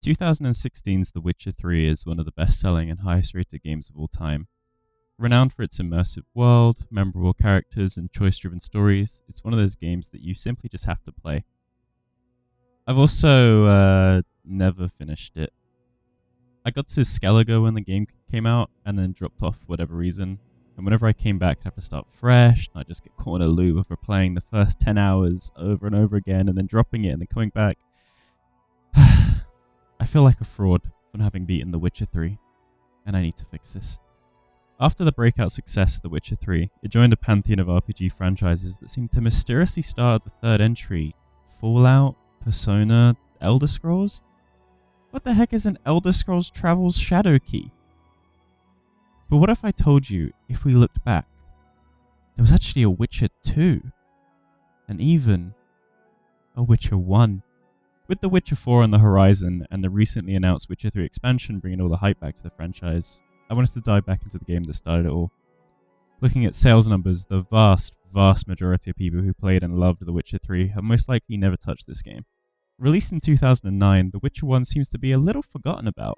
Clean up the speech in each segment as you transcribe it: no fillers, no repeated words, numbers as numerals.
2016's The Witcher 3 is one of the best-selling and highest-rated games of all time. Renowned for its immersive world, memorable characters, and choice-driven stories, it's one of those games that you simply just have to play. I've also never finished it. I got to Skellige when the game came out, and then dropped off for whatever reason. And whenever I came back, I'd have to start fresh, and I'd just get caught in a loop of replaying the first 10 hours over and over again, and then dropping it, and then coming back. I feel like a fraud for not having beaten The Witcher 3, and I need to fix this. After the breakout success of The Witcher 3, it joined a pantheon of RPG franchises that seemed to mysteriously start at the third entry: Fallout, Persona, Elder Scrolls? What the heck is an Elder Scrolls Travel's Shadow Key? But what if I told you, if we looked back, there was actually a Witcher 2, and even a Witcher 1? With The Witcher 4 on the horizon and the recently announced Witcher 3 expansion bringing all the hype back to the franchise, I wanted to dive back into the game that started it all. Looking at sales numbers, the vast majority of people who played and loved The Witcher 3 have most likely never touched this game. Released in 2009, The Witcher 1 seems to be a little forgotten about.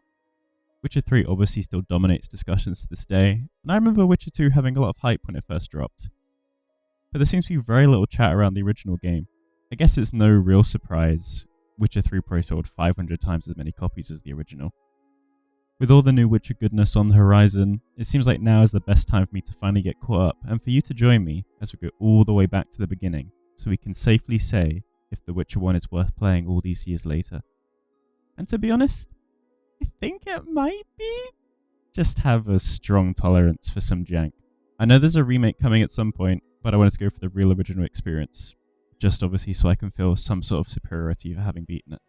Witcher 3 obviously still dominates discussions to this day, and I remember Witcher 2 having a lot of hype when it first dropped. But there seems to be very little chat around the original game. I guess it's no real surprise Witcher 3 Pro sold 500 times as many copies as the original. With all the new Witcher goodness on the horizon, it seems like now is the best time for me to finally get caught up, and for you to join me as we go all the way back to the beginning, so we can safely say if The Witcher 1 is worth playing all these years later. And to be honest, I think it might be. Just have a strong tolerance for some jank. I know there's a remake coming at some point, but I wanted to go for the real original experience. Just obviously so I can feel some sort of superiority for having beaten it.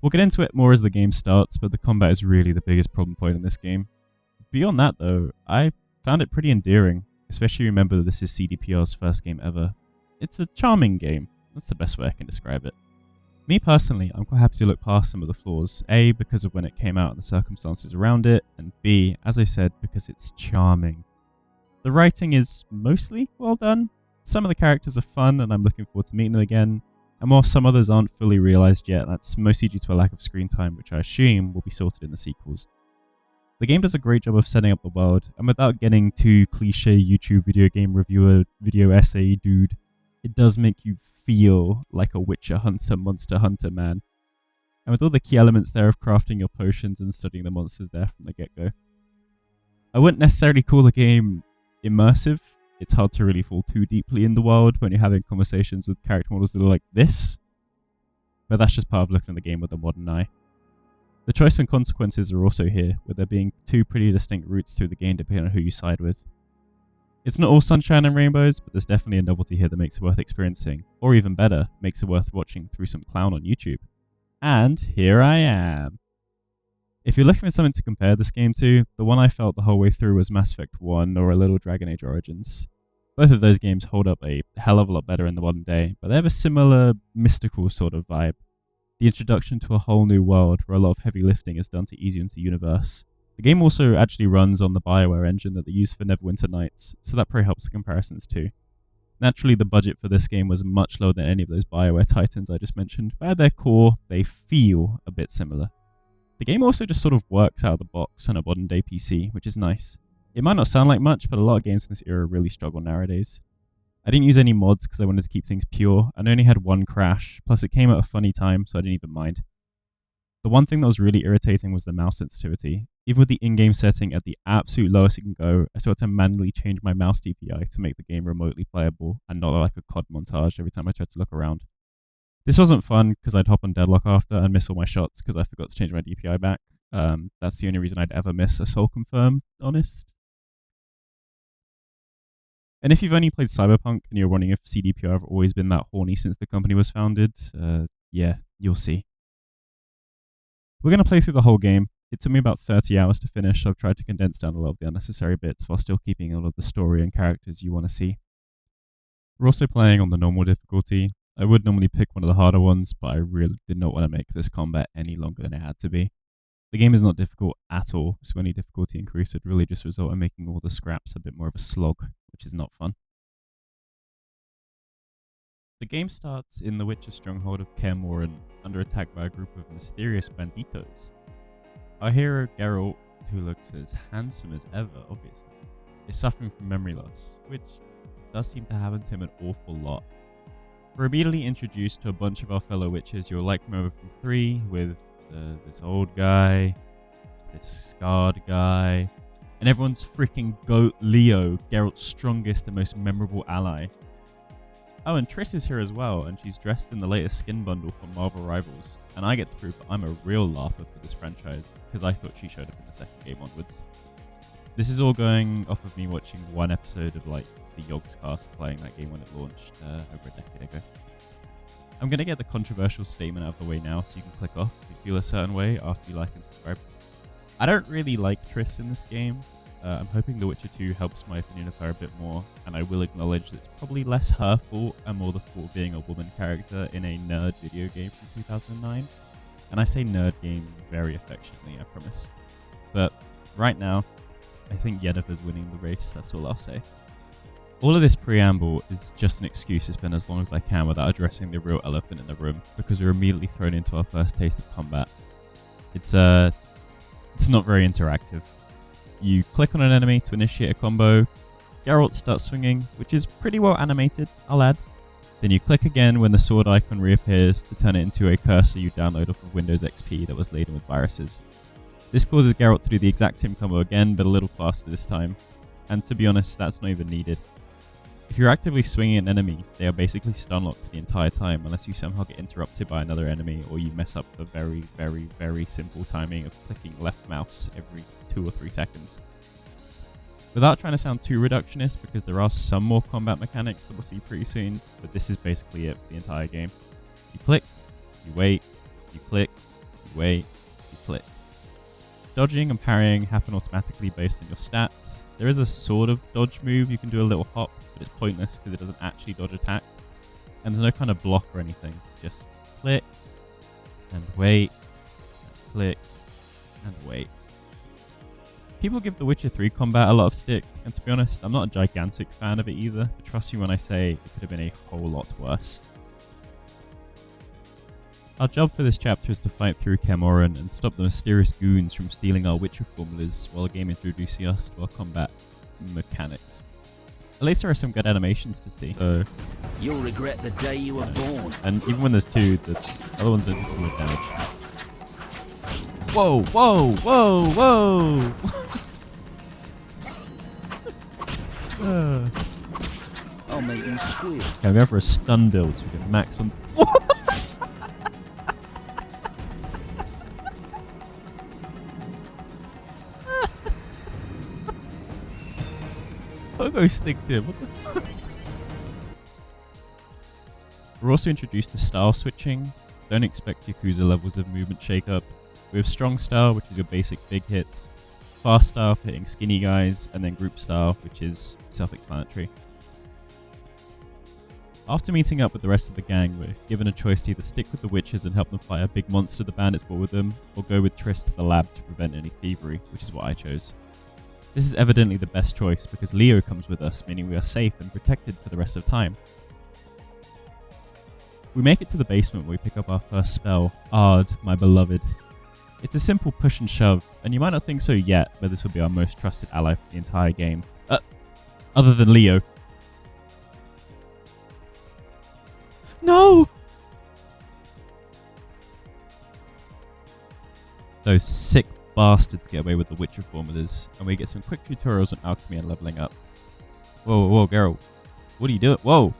We'll get into it more as the game starts, but the combat is really the biggest problem point in this game. Beyond that though, I found it pretty endearing, especially remember that this is CDPR's first game ever. It's a charming game, that's the best way I can describe it. Me personally, I'm quite happy to look past some of the flaws, A, because of when it came out and the circumstances around it, and B, as I said, because it's charming. The writing is mostly well done. Some of the characters are fun and I'm looking forward to meeting them again, and while some others aren't fully realised yet, that's mostly due to a lack of screen time, which I assume will be sorted in the sequels. The game does a great job of setting up the world, and without getting too cliche YouTube video game reviewer video essay dude, it does make you feel like a Witcher hunter, monster hunter man. And with all the key elements there of crafting your potions and studying the monsters there from the get-go. I wouldn't necessarily call the game immersive. It's hard to really fall too deeply in the world when you're having conversations with character models that are like this. But that's just part of looking at the game with a modern eye. The choice and consequences are also here, with there being two pretty distinct routes through the game depending on who you side with. It's not all sunshine and rainbows, but there's definitely a novelty here that makes it worth experiencing, or even better, makes it worth watching through some clown on YouTube. And here I am. If you're looking for something to compare this game to, the one I felt the whole way through was Mass Effect 1 or a little Dragon Age Origins. Both of those games hold up a hell of a lot better in the modern day, but they have a similar mystical sort of vibe. The introduction to a whole new world where a lot of heavy lifting is done to ease you into the universe. The game also actually runs on the BioWare engine that they use for Neverwinter Nights, so that probably helps the comparisons too. Naturally, the budget for this game was much lower than any of those BioWare titans I just mentioned, but at their core, they feel a bit similar. The game also just sort of works out of the box on a modern day PC, which is nice. It might not sound like much, but a lot of games in this era really struggle nowadays. I didn't use any mods because I wanted to keep things pure, and only had one crash, plus it came at a funny time, so I didn't even mind. The one thing that was really irritating was the mouse sensitivity. Even with the in-game setting at the absolute lowest it can go, I still had to manually change my mouse DPI to make the game remotely playable and not like a COD montage every time I tried to look around. This wasn't fun because I'd hop on deadlock after and miss all my shots because I forgot to change my DPI back. That's the only reason I'd ever miss a soul confirm, honest. And if you've only played Cyberpunk and you're wondering if CDPR have always been that horny since the company was founded, yeah, you'll see. We're going to play through the whole game. It took me about 30 hours to finish, so I've tried to condense down a lot of the unnecessary bits while still keeping all of the story and characters you want to see. We're also playing on the normal difficulty. I would normally pick one of the harder ones, but I really did not want to make this combat any longer than it had to be. The game is not difficult at all, so any difficulty increase would really just result in making all the scraps a bit more of a slog, which is not fun. The game starts in the Witcher stronghold of Kaer Morhen, under attack by a group of mysterious banditos. Our hero Geralt, who looks as handsome as ever, obviously, is suffering from memory loss, which does seem to happen to him an awful lot. We're immediately introduced to a bunch of our fellow witches you'll like remember from 3, with this old guy, this scarred guy, and everyone's freaking goat Leo, Geralt's strongest and most memorable ally. Oh, and Triss is here as well, and she's dressed in the latest skin bundle from Marvel Rivals, and I get to prove that I'm a real laugher for this franchise, because I thought she showed up in the second game onwards. This is all going off of me watching one episode of the Yogscast playing that game when it launched over a decade ago. I'm going to get the controversial statement out of the way now, so you can click off if you feel a certain way after you like and subscribe. I don't really like Triss in this game. I'm hoping The Witcher 2 helps my opinion of her a bit more, and I will acknowledge that it's probably less her fault and more the fault of being a woman character in a nerd video game from 2009. And I say nerd game very affectionately, I promise. But right now, I think Yennefer's winning the race, that's all I'll say. All of this preamble is just an excuse to spend as long as I can without addressing the real elephant in the room, because we're immediately thrown into our first taste of combat. It's not very interactive. You click on an enemy to initiate a combo, Geralt starts swinging, which is pretty well animated, I'll add. Then you click again when the sword icon reappears to turn it into a cursor you download off of Windows XP that was laden with viruses. This causes Geralt to do the exact same combo again, but a little faster this time. And to be honest, that's not even needed. If you're actively swinging an enemy, they are basically stun locked the entire time unless you somehow get interrupted by another enemy or you mess up the very, very, very simple timing of clicking left mouse every 2 or 3 seconds. Without trying to sound too reductionist, because there are some more combat mechanics that we'll see pretty soon, but this is basically it for the entire game. You click, you wait, you click, you wait, you click. Dodging and parrying happen automatically based on your stats. There is a sort of dodge move, you can do a little hop, but it's pointless because it doesn't actually dodge attacks. And there's no kind of block or anything, just click, and wait, and click, and wait. People give The Witcher 3 combat a lot of stick, and to be honest, I'm not a gigantic fan of it either, but trust me when I say it could have been a whole lot worse. Our job for this chapter is to fight through Kaer Morhen and stop the mysterious goons from stealing our Witcher formulas while the game introduces us to our combat mechanics. At least there are some good animations to see. So, you'll regret the day you were born. And even when there's 2, the other ones don't do too much damage. Whoa, whoa, whoa, whoa! I'll make you squeal. Okay, I'm going for a stun build so we can max on. Pogo sticked him. What the fuck? We're also introduced to style switching. Don't expect Yakuza levels of movement shake-up. We have strong style, which is your basic big hits, fast style for hitting skinny guys, and then group style, which is self-explanatory. After meeting up with the rest of the gang, we're given a choice to either stick with the witches and help them fight a big monster the bandits brought with them, or go with Triss to the lab to prevent any thievery, which is what I chose. This is evidently the best choice because Leo comes with us, meaning we are safe and protected for the rest of time. We make it to the basement where we pick up our first spell, Ard, my beloved. It's a simple push and shove, and you might not think so yet, but this will be our most trusted ally for the entire game. Other than Leo. No! Those sick bastards get away with the Witcher formulas, and we get some quick tutorials on alchemy and leveling up. Whoa, whoa, Geralt. What are you doing? Whoa!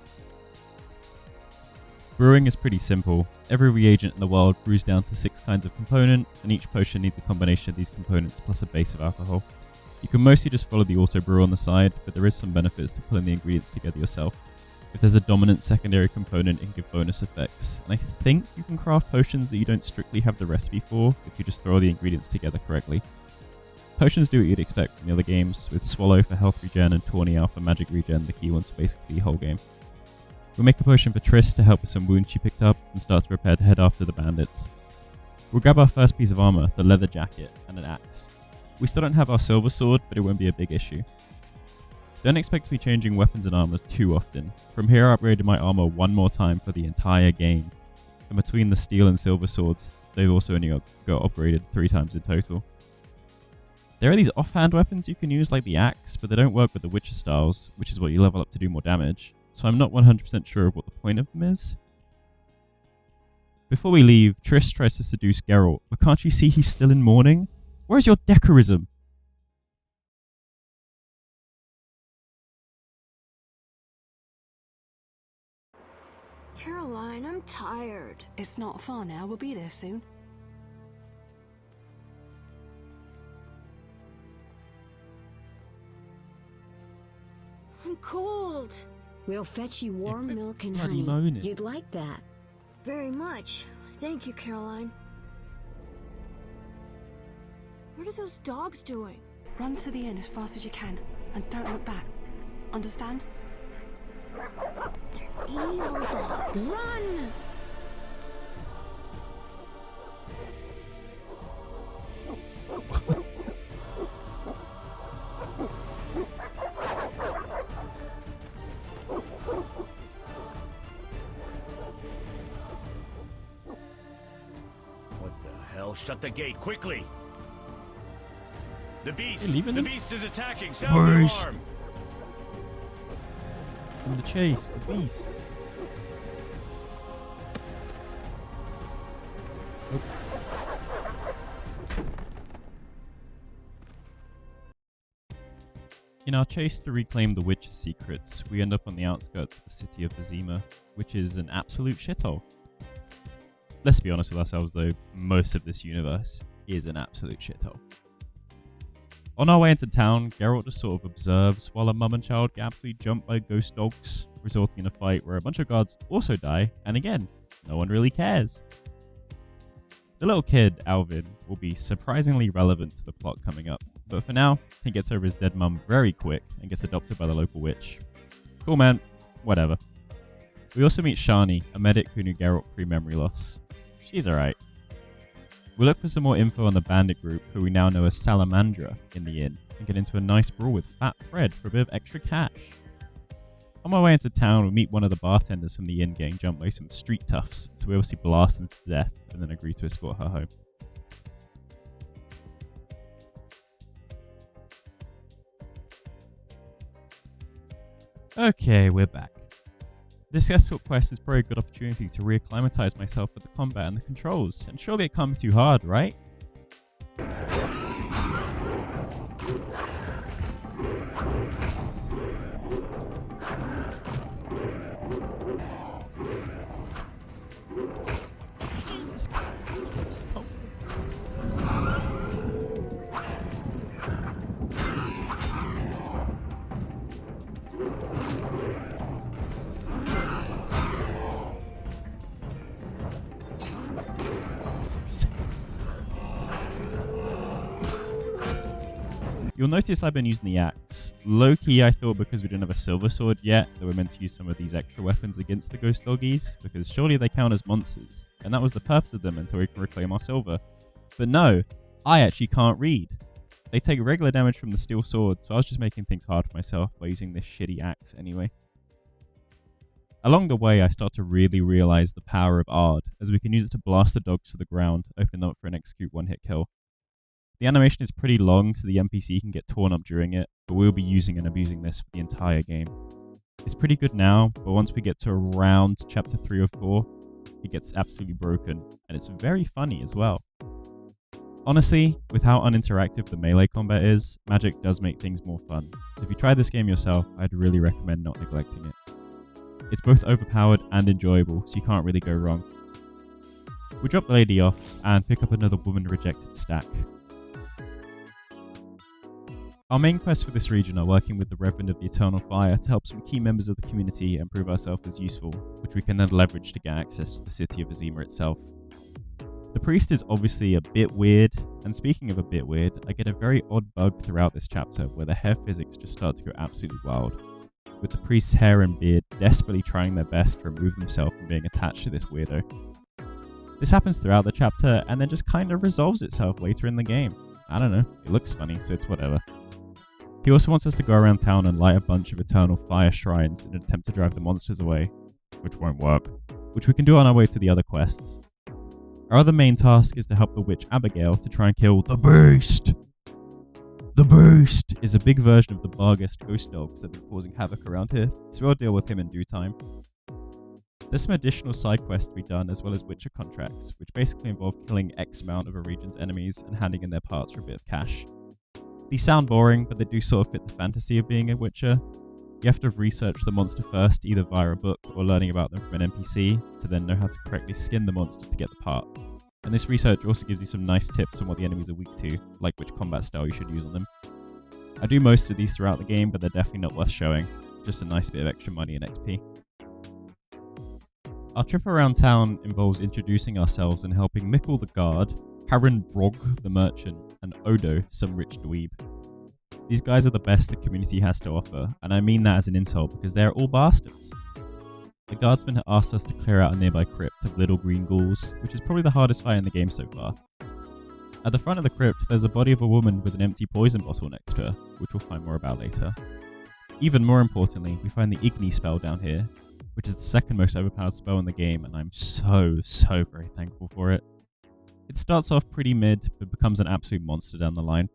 Brewing is pretty simple. Every reagent in the world brews down to 6 kinds of component, and each potion needs a combination of these components plus a base of alcohol. You can mostly just follow the auto brew on the side, but there is some benefits to pulling the ingredients together yourself. If there's a dominant secondary component, it can give bonus effects, and I think you can craft potions that you don't strictly have the recipe for if you just throw the ingredients together correctly. Potions do what you'd expect from the other games, with Swallow for health regen and Tawny Owl for magic regen, the key ones for basically the whole game. We'll make a potion for Triss to help with some wounds she picked up, and start to prepare to head after the bandits. We'll grab our first piece of armor, the leather jacket, and an axe. We still don't have our silver sword, but it won't be a big issue. Don't expect to be changing weapons and armor too often. From here I upgraded my armor one more time for the entire game. And between the steel and silver swords, they've also only got upgraded 3 times in total. There are these offhand weapons you can use like the axe, but they don't work with the Witcher styles, which is what you level up to do more damage. So I'm not 100% sure of what the point of them is. Before we leave, Triss tries to seduce Geralt, but can't you see he's still in mourning? Where's your decorism? Caroline, I'm tired. It's not far now. We'll be there soon. I'm cold. We'll fetch you warm quit milk and bloody honey. moaning. You'd like that. Very much. Thank you, Caroline. What are those dogs doing? Run to the inn as fast as you can, and don't look back. Understand? They're evil dogs. Run! What the hell? Shut the gate, quickly! The beast! You're leaving The them? beast is attacking! Sound the Beast. alarm! From the chase, the beast. Oh. In our chase to reclaim the Witcher's secrets, we end up on the outskirts of the city of Vizima, which is an absolute shithole. Let's be honest with ourselves though, most of this universe is an absolute shithole. On our way into town, Geralt just sort of observes while a mum and child get absolutely jumped by ghost dogs, resulting in a fight where a bunch of guards also die, and again, no one really cares. The little kid, Alvin, will be surprisingly relevant to the plot coming up, but for now, he gets over his dead mum very quick and gets adopted by the local witch. Cool man, whatever. We also meet Shani, a medic who knew Geralt pre-memory loss. She's alright. We look for some more info on the bandit group, who we now know as Salamandra, in the inn, and get into a nice brawl with Fat Fred for a bit of extra cash. On my way into town, we meet one of the bartenders from the inn getting jumped by some street toughs, so we obviously blast them to death and then agree to escort her home. Okay, we're back. This escort quest is probably a good opportunity to reacclimatize myself with the combat and the controls, and surely it can't be too hard, right? Jesus Christ, stop. You'll notice I've been using the axe. Low-key, I thought because we didn't have a silver sword yet, that we're meant to use some of these extra weapons against the ghost doggies, because surely they count as monsters, and that was the purpose of them until we can reclaim our silver. But no, I actually can't read. They take regular damage from the steel sword, so I was just making things hard for myself by using this shitty axe anyway. Along the way, I start to really realize the power of Ard, as we can use it to blast the dogs to the ground, opening them up for an execute one-hit kill. The animation is pretty long, so the NPC can get torn up during it, but we'll be using and abusing this for the entire game. It's pretty good now, but once we get to around chapter 3 or 4, it gets absolutely broken, and it's very funny as well. Honestly, with how uninteractive the melee combat is, magic does make things more fun, so if you try this game yourself, I'd really recommend not neglecting it. It's both overpowered and enjoyable, so you can't really go wrong. We drop the lady off, and pick up another woman-rejected stack. Our main quests for this region are working with the Reverend of the Eternal Fire to help some key members of the community and prove ourselves as useful, which we can then leverage to get access to the city of Vizima itself. The priest is obviously a bit weird, and speaking of a bit weird, I get a very odd bug throughout this chapter where the hair physics just start to go absolutely wild, with the priest's hair and beard desperately trying their best to remove themselves from being attached to this weirdo. This happens throughout the chapter and then just kind of resolves itself later in the game. I don't know, it looks funny, so it's whatever. He also wants us to go around town and light a bunch of eternal fire shrines in an attempt to drive the monsters away, which won't work, which we can do on our way to the other quests. Our other main task is to help the witch Abigail to try and kill the Beast. The Beast is a big version of the Barghest ghost dogs that have been causing havoc around here, so we'll deal with him in due time. There's some additional side quests to be done, as well as Witcher contracts, which basically involve killing X amount of a region's enemies and handing in their parts for a bit of cash. These sound boring, but they do sort of fit the fantasy of being a Witcher. You have to research the monster first, either via a book or learning about them from an NPC, to then know how to correctly skin the monster to get the part. And this research also gives you some nice tips on what the enemies are weak to, like which combat style you should use on them. I do most of these throughout the game, but they're definitely not worth showing, just a nice bit of extra money and XP. Our trip around town involves introducing ourselves and helping Mikkel the guard, Harren Brog the merchant, and Odo, some rich dweeb. These guys are the best the community has to offer, and I mean that as an insult because they're all bastards. The guardsman had asked us to clear out a nearby crypt of little green ghouls, which is probably the hardest fight in the game so far. At the front of the crypt, there's a body of a woman with an empty poison bottle next to her, which we'll find more about later. Even more importantly, we find the Igni spell down here, which is the second most overpowered spell in the game, and I'm so very thankful for it. It starts off pretty mid, but becomes an absolute monster down the line.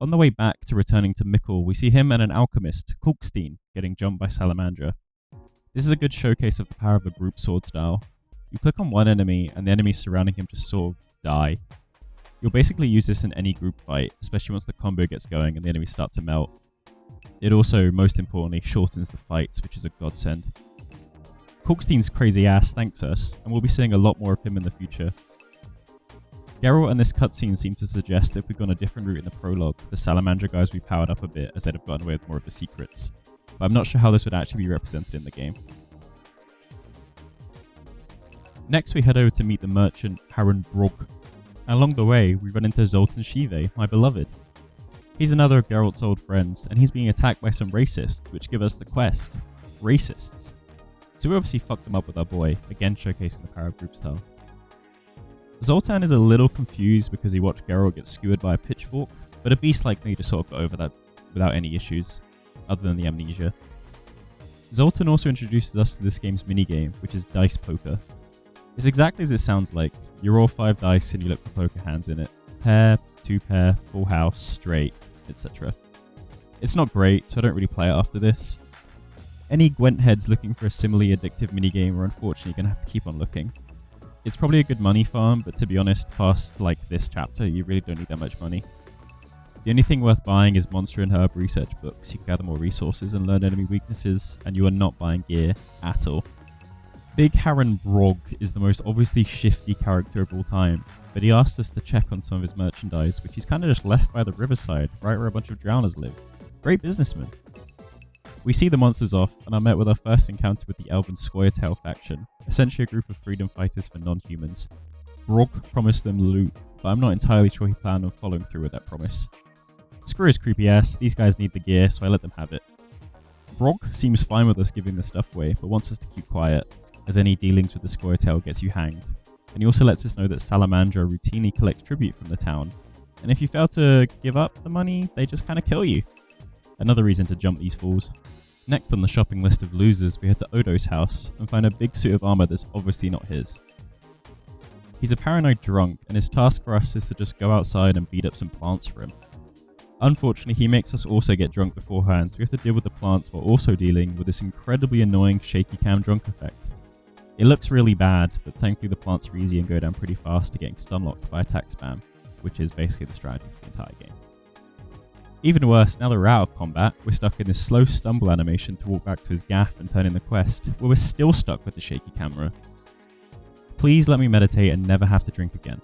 On the way back to returning to Mikkel, we see him and an alchemist, Kulkstein, getting jumped by Salamandra. This is a good showcase of the power of the group sword style. You click on one enemy, and the enemies surrounding him just sort of die. You'll basically use this in any group fight, especially once the combo gets going and the enemies start to melt. It also, most importantly, shortens the fights, which is a godsend. Kulkstein's crazy ass thanks us, and we'll be seeing a lot more of him in the future. Geralt and this cutscene seem to suggest that if we've gone a different route in the prologue, the Salamandra guys will be powered up a bit as they'd have gotten away with more of the secrets. But I'm not sure how this would actually be represented in the game. Next we head over to meet the merchant Harren Brog, and along the way we run into Zoltan Shive, my beloved. He's another of Geralt's old friends, and he's being attacked by some racists, which give us the quest. Racists. So we obviously fucked them up with our boy, again showcasing the power of group style. Zoltan is a little confused because he watched Geralt get skewered by a pitchfork, but a beast like me just sort of got over that without any issues, other than the amnesia. Zoltan also introduces us to this game's minigame, which is dice poker. It's exactly as it sounds like. You roll 5 dice and you look for poker hands in it. Pair, 2 pair, full house, straight, etc. It's not great, so I don't really play it after this. Any Gwent heads looking for a similarly addictive minigame are unfortunately going to have to keep on looking. It's probably a good money farm, but to be honest, past like this chapter, you really don't need that much money. The only thing worth buying is monster and herb research books. You can gather more resources and learn enemy weaknesses, and you are not buying gear at all. Big Harren Brog is the most obviously shifty character of all time, but he asked us to check on some of his merchandise, which he's kind of just left by the riverside, right where a bunch of drowners live. Great businessman. We see the monsters off, and are met with our first encounter with the Elven Scoia'tael faction, essentially a group of freedom fighters for non-humans. Brog promised them loot, but I'm not entirely sure he planned on following through with that promise. Screw his creepy ass, these guys need the gear, so I let them have it. Brog seems fine with us giving the stuff away, but wants us to keep quiet, as any dealings with the Scoia'tael gets you hanged. And he also lets us know that Salamandra routinely collects tribute from the town, and if you fail to give up the money, they just kind of kill you. Another reason to jump these fools. Next on the shopping list of losers, we head to Odo's house and find a big suit of armor that's obviously not his. He's a paranoid drunk, and his task for us is to just go outside and beat up some plants for him. Unfortunately, he makes us also get drunk beforehand, so we have to deal with the plants while also dealing with this incredibly annoying shaky cam drunk effect. It looks really bad, but thankfully the plants are easy and go down pretty fast to getting stun-locked by attack spam, which is basically the strategy for the entire game. Even worse, now that we're out of combat, we're stuck in this slow stumble animation to walk back to his gaff and turn in the quest, where we're still stuck with the shaky camera. Please let me meditate and never have to drink again.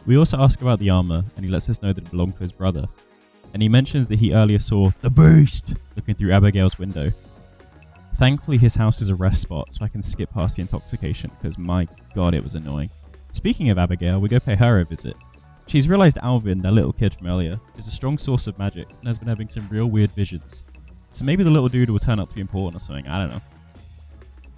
We also ask about the armor, and he lets us know that it belonged to his brother, and he mentions that he earlier saw the Beast looking through Abigail's window. Thankfully his house is a rest spot, so I can skip past the intoxication, because my god it was annoying. Speaking of Abigail, we go pay her a visit. She's realised Alvin, that little kid from earlier, is a strong source of magic and has been having some real weird visions. So maybe the little dude will turn out to be important or something, I don't know.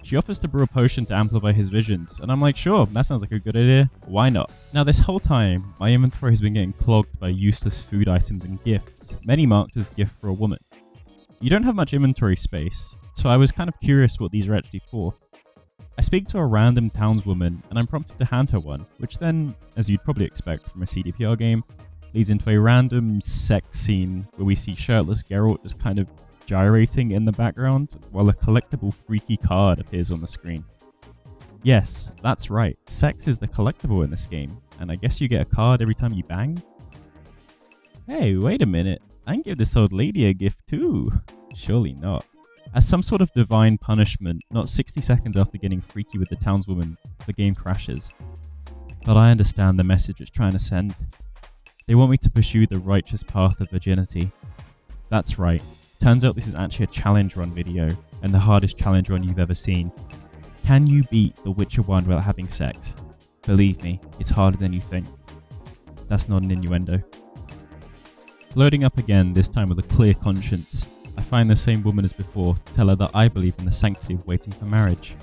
She offers to brew a potion to amplify his visions, and I'm like, sure, that sounds like a good idea. Why not? Now, this whole time, my inventory has been getting clogged by useless food items and gifts, many marked as gift for a woman. You don't have much inventory space, so I was kind of curious what these are actually for. I speak to a random townswoman, and I'm prompted to hand her one, which then, as you'd probably expect from a CDPR game, leads into a random sex scene where we see shirtless Geralt just kind of gyrating in the background while a collectible freaky card appears on the screen. Yes, that's right, sex is the collectible in this game, and I guess you get a card every time you bang? Hey, wait a minute, I can give this old lady a gift too. Surely not. As some sort of divine punishment, not 60 seconds after getting freaky with the townswoman, the game crashes. But I understand the message it's trying to send. They want me to pursue the righteous path of virginity. That's right. Turns out this is actually a challenge run video, and the hardest challenge run you've ever seen. Can you beat The Witcher 1 without having sex? Believe me, it's harder than you think. That's not an innuendo. Loading up again, this time with a clear conscience, I find the same woman as before to tell her that I believe in the sanctity of waiting for marriage,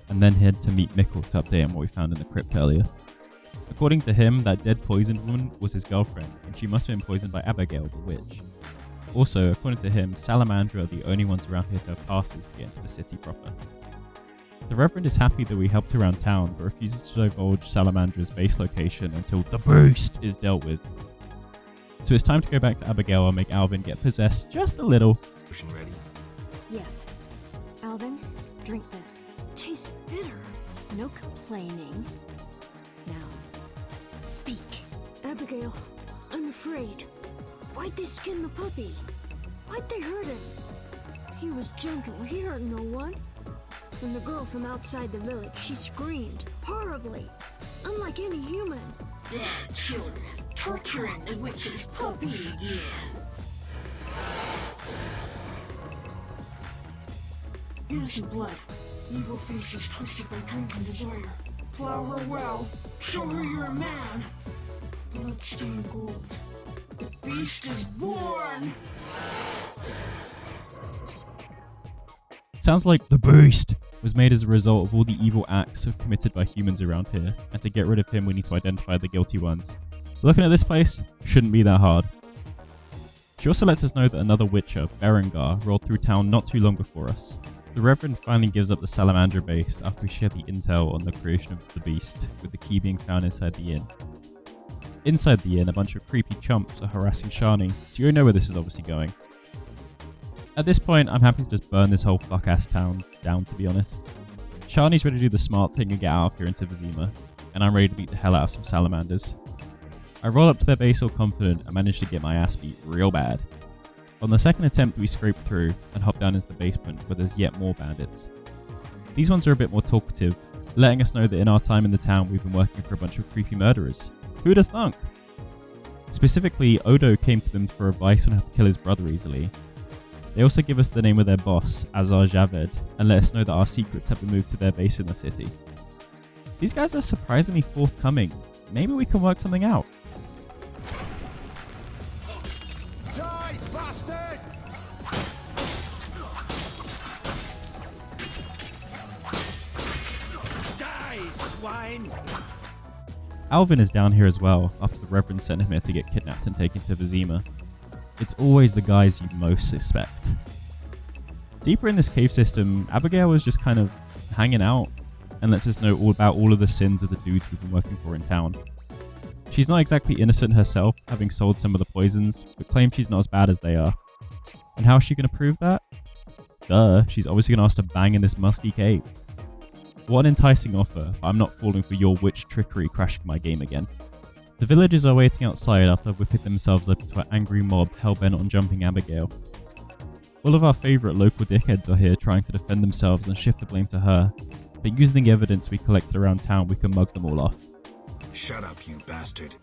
and then head to meet Mikkel to update on what we found in the crypt earlier. According to him, that dead poisoned woman was his girlfriend, and she must have been poisoned by Abigail the witch. Also, according to him, Salamandra are the only ones around here to have passes to get into the city proper. The Reverend is happy that we helped around town, but refuses to divulge Salamandra's base location until the beast is dealt with. So it's time to go back to Abigail and make Alvin get possessed just a little. Potion ready. Yes. Alvin, drink this. Tastes bitter. No complaining. Now, speak. Abigail, I'm afraid. Why'd they skin the puppy? Why'd they hurt him? He was gentle. He hurt no one. When the girl from outside the village, she screamed horribly, unlike any human. Bad children, torturing the witch's puppy again. Innocent blood. Evil faces twisted by drink and desire. Plow her well. Show her you're a man. Bloodstained gold. The beast is born! Sounds like the beast was made as a result of all the evil acts committed by humans around here, and to get rid of him we need to identify the guilty ones. Looking at this place, shouldn't be that hard. She also lets us know that another Witcher, Berengar, rolled through town not too long before us. The Reverend finally gives up the Salamandra base after we share the intel on the creation of the beast, with the key being found inside the inn. Inside the inn, a bunch of creepy chumps are harassing Shani, so you know where this is obviously going. At this point, I'm happy to just burn this whole fuck-ass town down, to be honest. Shani's ready to do the smart thing and get out of here into Vizima, and I'm ready to beat the hell out of some salamanders. I roll up to their base all confident and manage to get my ass beat real bad. On the second attempt, we scrape through and hop down into the basement where there's yet more bandits. These ones are a bit more talkative, letting us know that in our time in the town we've been working for a bunch of creepy murderers. Who'd have thunk? Specifically, Odo came to them for advice on how to kill his brother easily. They also give us the name of their boss, Azar Javed, and let us know that our secrets have been moved to their base in the city. These guys are surprisingly forthcoming. Maybe we can work something out. Die, bastard! Die, swine! Alvin is down here as well, after the Reverend sent him here to get kidnapped and taken to Vizima. It's always the guys you most suspect. Deeper in this cave system, Abigail was just kind of hanging out and lets us know all about all of the sins of the dudes we've been working for in town. She's not exactly innocent herself, having sold some of the poisons, but claims she's not as bad as they are. And how is she going to prove that? Duh, she's obviously going to ask to bang in this musty cave. What an enticing offer, but I'm not falling for your witch trickery crashing my game again. The villagers are waiting outside after whipping themselves up into an angry mob hell-bent on jumping Abigail. All of our favourite local dickheads are here trying to defend themselves and shift the blame to her, but using the evidence we collected around town we can mug them all off. Shut up, you bastard.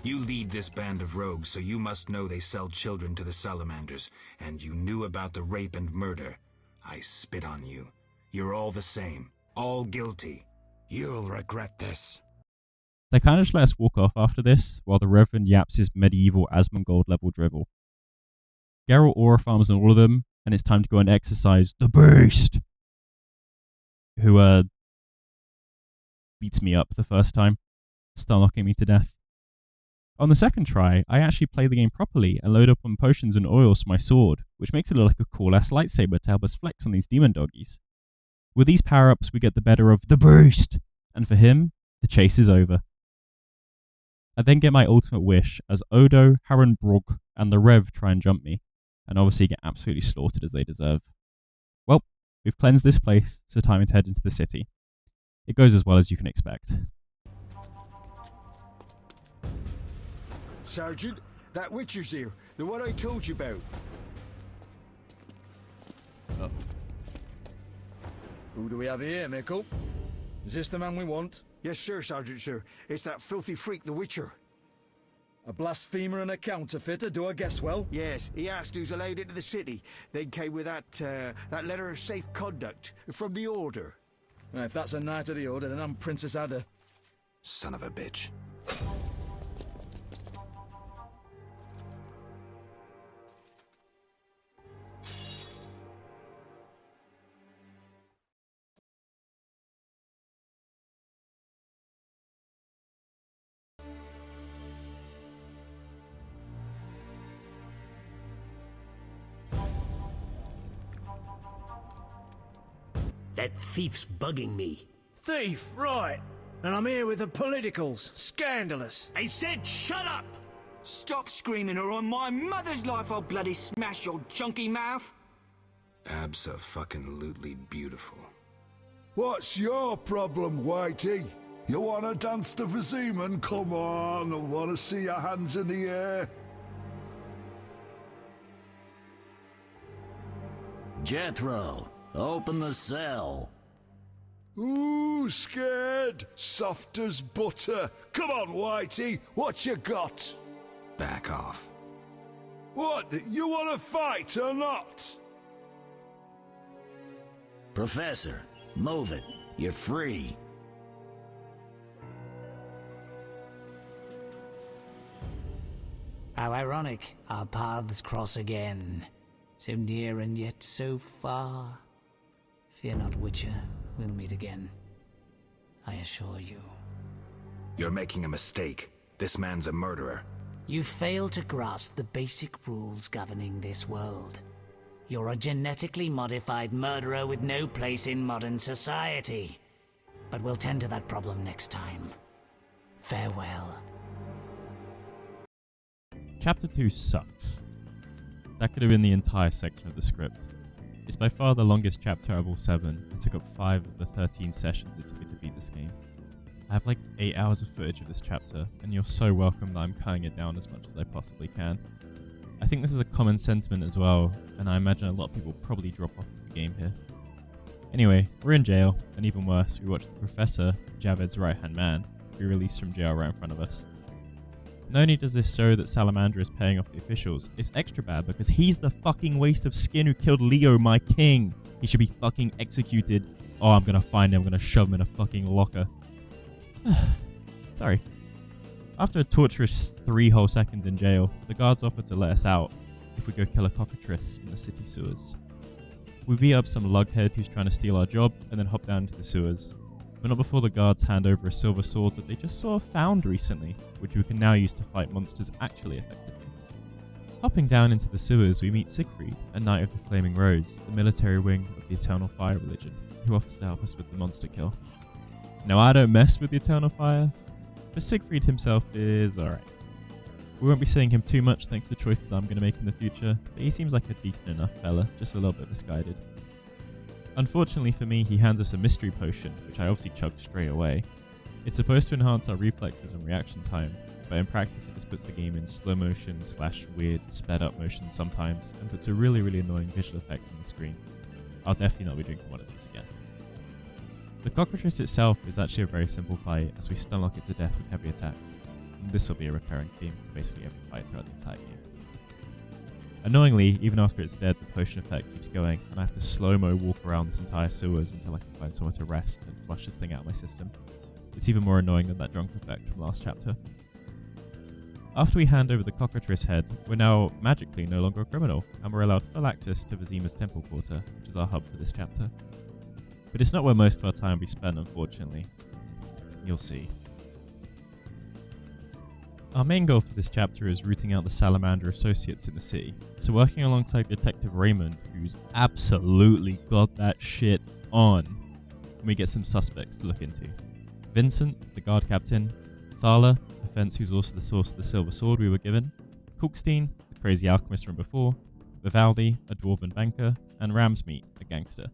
You lead this band of rogues, so you must know they sell children to the salamanders, and you knew about the rape and murder. I spit on you. You're all the same. All guilty. You'll regret this. They kind of just let us walk off after this, while the Reverend yaps his medieval Asmongold level drivel. Geralt aura farms on all of them, and it's time to go and exercise the beast. who beats me up the first time, stun locking me to death. On the second try, I actually play the game properly and load up on potions and oils for my sword, which makes it look like a cool-ass lightsaber to help us flex on these demon doggies. With these power-ups, we get the better of the beast, and for him, the chase is over. I then get my ultimate wish as Odo, Harrenbrug, and the Rev try and jump me, and obviously get absolutely slaughtered as they deserve. Well, we've cleansed this place, so time to head into the city. It goes as well as you can expect. Sergeant, that Witcher's here. The one I told you about. Oh. Who do we have here, Mickle? Is this the man we want? Yes, sir, Sergeant, sir. It's that filthy freak, the Witcher. A blasphemer and a counterfeiter, do I guess well? Yes, he asked who's allowed into the city. Then came with that letter of safe conduct from the Order. Well, if that's a knight of the Order, then I'm Princess Ada. Son of a bitch. That thief's bugging me. Thief, right. And I'm here with the politicals. Scandalous. I said shut up! Stop screaming or on my mother's life I'll bloody smash your junky mouth! Abso-fucking-lutely beautiful. What's your problem, Whitey? You wanna dance to Viziman? Come on, I wanna see your hands in the air. Jethro, open the cell. Ooh, scared. Soft as butter. Come on, Whitey, what you got? Back off. What, you wanna fight or not? Professor, move it. You're free. How ironic, our paths cross again. So near and yet so far. Fear not, Witcher, we'll meet again. I assure you. You're making a mistake. This man's a murderer. You fail to grasp the basic rules governing this world. You're a genetically modified murderer with no place in modern society. But we'll tend to that problem next time. Farewell. Chapter 2 sucks. That could have been the entire section of the script. It's by far the longest chapter out of all 7, and took up 5 of the 13 sessions it took me to beat this game. I have like 8 hours of footage of this chapter, and you're so welcome that I'm cutting it down as much as I possibly can. I think this is a common sentiment as well, and I imagine a lot of people probably drop off the game here. Anyway, we're in jail, and even worse, we watch the Professor, Javed's right-hand man, be released from jail right in front of us. Not only does this show that Salamander is paying off the officials, it's extra bad because he's the fucking waste of skin who killed Leo, my king. He should be fucking executed. Oh, I'm gonna find him, I'm gonna shove him in a fucking locker. Sorry. After a torturous 3 whole seconds in jail, the guards offer to let us out if we go kill a cockatrice in the city sewers. We beat up some lughead who's trying to steal our job and then hop down into the sewers. But not before the guards hand over a silver sword that they just sort of found recently, which we can now use to fight monsters actually effectively. Hopping down into the sewers, we meet Siegfried, a Knight of the Flaming Rose, the military wing of the Eternal Fire religion, who offers to help us with the monster kill. Now, I don't mess with the Eternal Fire, but Siegfried himself is alright. We won't be seeing him too much thanks to choices I'm going to make in the future, but he seems like a decent enough fella, just a little bit misguided. Unfortunately for me, he hands us a mystery potion, which I obviously chugged straight away. It's supposed to enhance our reflexes and reaction time, but in practice it just puts the game in slow motion / weird sped up motion sometimes, and puts a really annoying visual effect on the screen. I'll definitely not be drinking one of these again. The cockatrice itself is actually a very simple fight, as we stun lock it to death with heavy attacks. And this will be a recurring theme for basically every fight throughout the entire game. Annoyingly, even after it's dead, the potion effect keeps going, and I have to slow-mo walk around this entire sewers until I can find somewhere to rest and flush this thing out of my system. It's even more annoying than that drunk effect from last chapter. After we hand over the cockatrice head, we're now magically no longer a criminal, and we're allowed full access to Vizima's temple quarter, which is our hub for this chapter. But it's not where most of our time will be spent, unfortunately. You'll see. Our main goal for this chapter is rooting out the Salamander associates in the city. So working alongside Detective Raymond, who's absolutely got that shit on, and we get some suspects to look into. Vincent, the guard captain, Thala, the fence who's also the source of the silver sword we were given, Cookstein, the crazy alchemist from before, Vivaldi, a dwarven banker, and Ramsmeat, a gangster.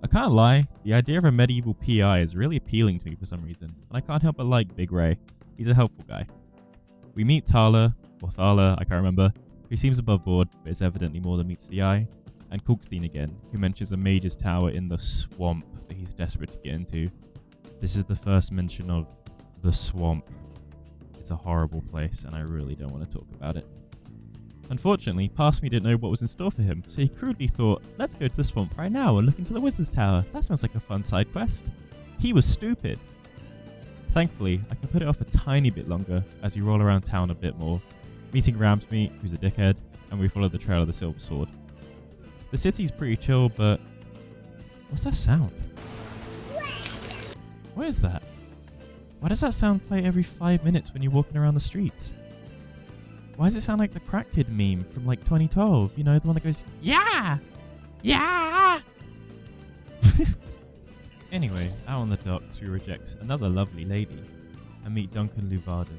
I can't lie, the idea of a medieval PI is really appealing to me for some reason, and I can't help but like Big Ray. He's a helpful guy. We meet Thala, or Thala, I can't remember, who seems above board, but is evidently more than meets the eye, and Cookstein again, who mentions a mage's tower in the swamp that he's desperate to get into. This is the first mention of the swamp. It's a horrible place, and I really don't want to talk about it. Unfortunately, past me didn't know what was in store for him, so he crudely thought, let's go to the swamp right now and look into the wizard's tower. That sounds like a fun side quest. He was stupid. Thankfully, I can put it off a tiny bit longer as we roll around town a bit more, meeting Ramsmeat, who's a dickhead, and we follow the trail of the silver sword. The city's pretty chill, but what's that sound? What is that? Why does that sound play every 5 minutes when you're walking around the streets? Why does it sound like the Crack Kid meme from like 2012? You know, the one that goes, yeah! Yeah! Anyway, out on the docks, we reject another lovely lady and meet Duncan Luvarden.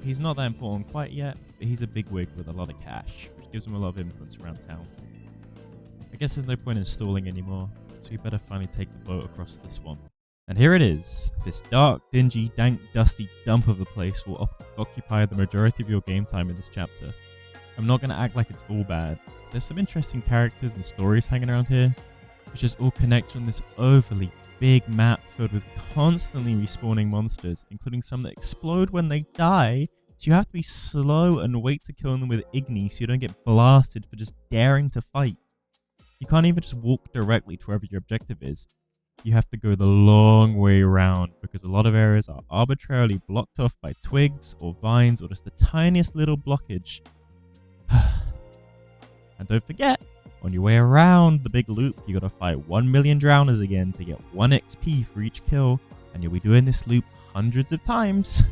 He's not that important quite yet, but he's a bigwig with a lot of cash, which gives him a lot of influence around town. I guess there's no point in stalling anymore, so we better finally take the boat across the swamp. And here it is. This dark, dingy, dank, dusty dump of a place will occupy the majority of your game time in this chapter. I'm not going to act like it's all bad. There's some interesting characters and stories hanging around here, which just all connect on this overly big map filled with constantly respawning monsters, including some that explode when they die, so you have to be slow and wait to kill them with Igni so you don't get blasted for just daring to fight. You can't even just walk directly to wherever your objective is. You have to go the long way around because a lot of areas are arbitrarily blocked off by twigs or vines or just the tiniest little blockage. And don't forget, on your way around the big loop, you gotta fight 1 million drowners again to get 1 XP for each kill, and you'll be doing this loop hundreds of times.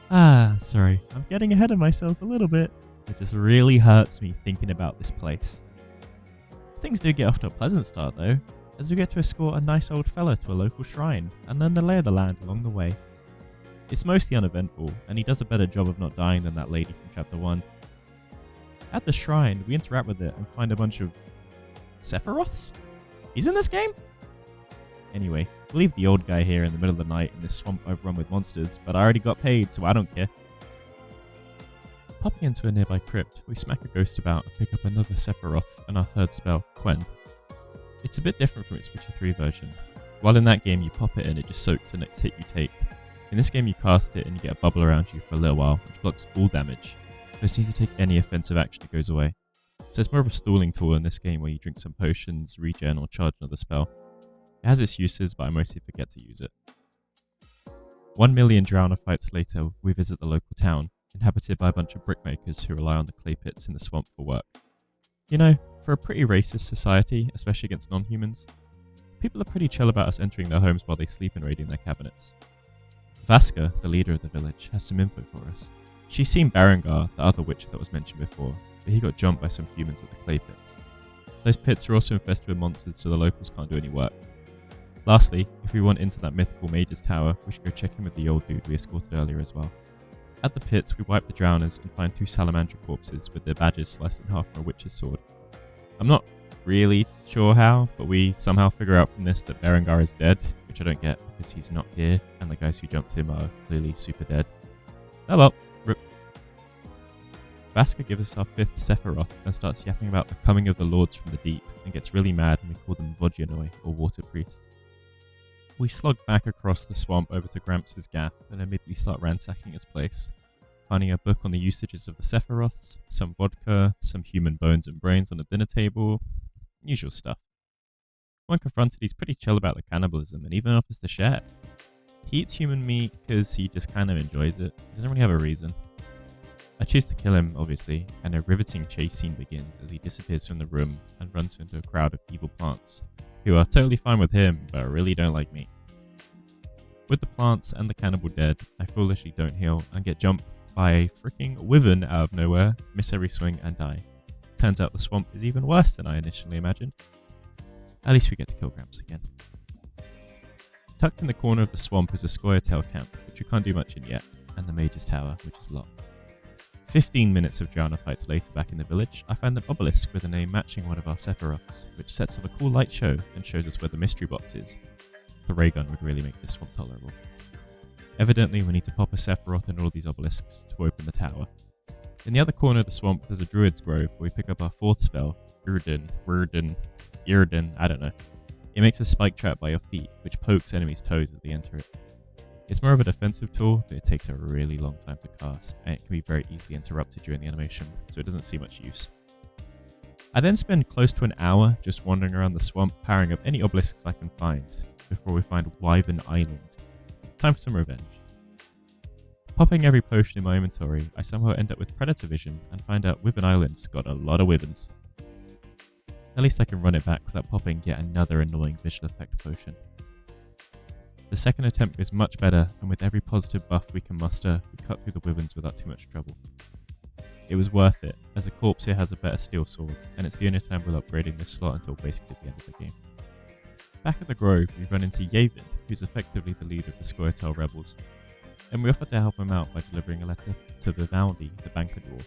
Sorry, I'm getting ahead of myself a little bit. It just really hurts me thinking about this place. Things do get off to a pleasant start though, as we get to escort a nice old fella to a local shrine and learn the lay of the land along the way. It's mostly uneventful, and he does a better job of not dying than that lady from chapter 1. At the shrine, we interact with it and find a bunch of Sephiroths? He's in this game? Anyway, we'll leave the old guy here in the middle of the night in this swamp overrun with monsters, but I already got paid, so I don't care. Popping into a nearby crypt, we smack a ghost about and pick up another Sephiroth and our third spell, Quen. It's a bit different from its Witcher 3 version. While in that game you pop it and it just soaks the next hit you take. In this game you cast it and you get a bubble around you for a little while, which blocks all damage. But as soon as you take any offensive action it goes away. So it's more of a stalling tool in this game where you drink some potions, regen or charge another spell. It has its uses, but I mostly forget to use it. 1 million drowner fights later, we visit the local town, inhabited by a bunch of brickmakers who rely on the clay pits in the swamp for work. You know, for a pretty racist society, especially against non-humans, people are pretty chill about us entering their homes while they sleep and raiding their cabinets. Vaska, the leader of the village, has some info for us. She's seen Berengar, the other witcher that was mentioned before, but he got jumped by some humans at the clay pits. Those pits are also infested with monsters, so the locals can't do any work. Lastly, if we want into that mythical mage's tower, we should go check in with the old dude we escorted earlier as well. At the pits, we wipe the drowners and find 2 salamander corpses with their badges sliced in half from a witch's sword. I'm not really sure how, but we somehow figure out from this that Berengar is dead, which I don't get because he's not here, and the guys who jumped him are clearly super dead. Oh well, rip. Vaska gives us our 5th Sephiroth and starts yapping about the coming of the lords from the deep, and gets really mad when we call them Vodyanoi, or water priests. We slog back across the swamp over to Gramps' gap and immediately start ransacking his place, finding a book on the usages of the Sephiroths, some vodka, some human bones and brains on the dinner table, usual stuff. When confronted, he's pretty chill about the cannibalism and even offers to share. He eats human meat because he just kind of enjoys it. He doesn't really have a reason. I choose to kill him, obviously, and a riveting chase scene begins as he disappears from the room and runs into a crowd of evil plants. who are totally fine with him, but really don't like me. With the plants and the cannibal dead, I foolishly don't heal and get jumped by a freaking wyvern out of nowhere, miss every swing and die. Turns out the swamp is even worse than I initially imagined. At least we get to kill Gramps again. Tucked in the corner of the swamp is a Scoia'tael camp, which we can't do much in yet, and the Mage's Tower, which is locked. 15 minutes of Drowner fights later back in the village, I find an obelisk with a name matching one of our Sephiroths, which sets up a cool light show and shows us where the mystery box is. The ray gun would really make this swamp tolerable. Evidently, we need to pop a Sephiroth in all these obelisks to open the tower. In the other corner of the swamp, there's a druid's grove where we pick up our 4th spell, Irden, I don't know. It makes a spike trap by your feet, which pokes enemies' toes as they enter it. It's more of a defensive tool, but it takes a really long time to cast, and it can be very easily interrupted during the animation, so it doesn't see much use. I then spend close to an hour just wandering around the swamp, powering up any obelisks I can find, before we find Wyvern Island. Time for some revenge. Popping every potion in my inventory, I somehow end up with Predator Vision and find out Wyvern Island's got a lot of wyverns. At least I can run it back without popping yet another annoying visual effect potion. The second attempt goes much better, and with every positive buff we can muster, we cut through the wyverns without too much trouble. It was worth it, as a corpse here has a better steel sword, and it's the only time we'll upgrading this slot until basically the end of the game. Back at the Grove, we run into Yavin, who's effectively the leader of the Scoia'tael rebels, and we offer to help him out by delivering a letter to Vivaldi, the banker dwarf.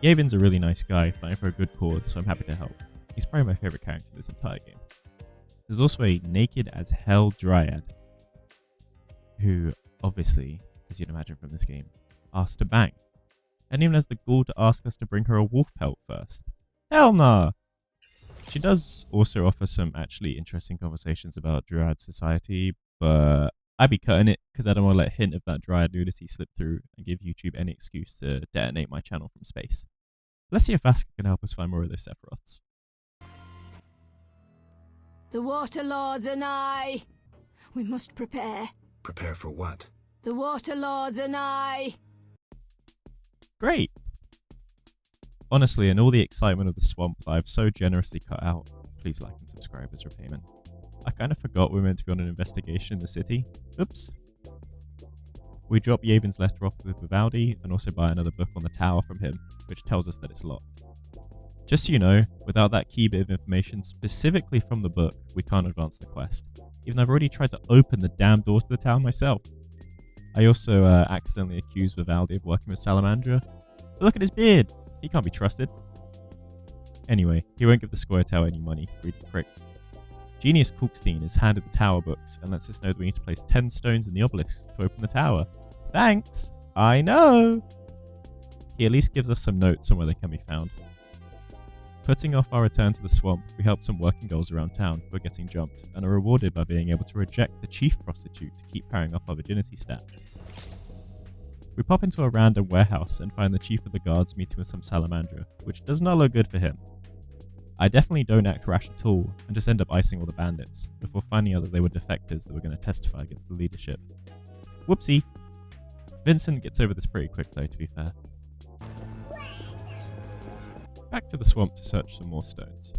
Yavin's a really nice guy, fighting for a good cause, so I'm happy to help. He's probably my favourite character in this entire game. There's also a naked as hell dryad, who, obviously, as you'd imagine from this game, asks to bang, and even has the gall to ask us to bring her a wolf pelt first. Hell nah! She does also offer some actually interesting conversations about Dryad society, but I'd be cutting it because I don't want to let a hint of that Dryad nudity slip through and give YouTube any excuse to detonate my channel from space. Let's see if Vaska can help us find more of those Sephiroths. The Water Lords and I. We must prepare. Prepare for what? The Water Lords and I. Great! Honestly, in all the excitement of the swamp that I've so generously cut out, please like and subscribe as repayment. I kind of forgot we were meant to be on an investigation in the city. Oops. We drop Yavin's letter off with Vivaldi and also buy another book on the tower from him, which tells us that it's locked. Just so you know, without that key bit of information specifically from the book, we can't advance the quest, even though I've already tried to open the damn doors to the tower myself. I also accidentally accused Vivaldi of working with Salamandra, but look at his beard! He can't be trusted. Anyway, he won't give the Scoia'tael any money, greedy prick. Genius Kulkstein is handed the tower books and lets us know that we need to place 10 stones in the obelisk to open the tower. Thanks! I know! He at least gives us some notes on where they can be found. Putting off our return to the swamp, we help some working girls around town who are getting jumped and are rewarded by being able to reject the chief prostitute to keep powering up our virginity stat. We pop into a random warehouse and find the chief of the guards meeting with some Salamandra, which does not look good for him. I definitely don't act rash at all and just end up icing all the bandits, before finding out that they were defectors that were going to testify against the leadership. Whoopsie! Vincent gets over this pretty quick though, to be fair. Back to the swamp to search some more stones.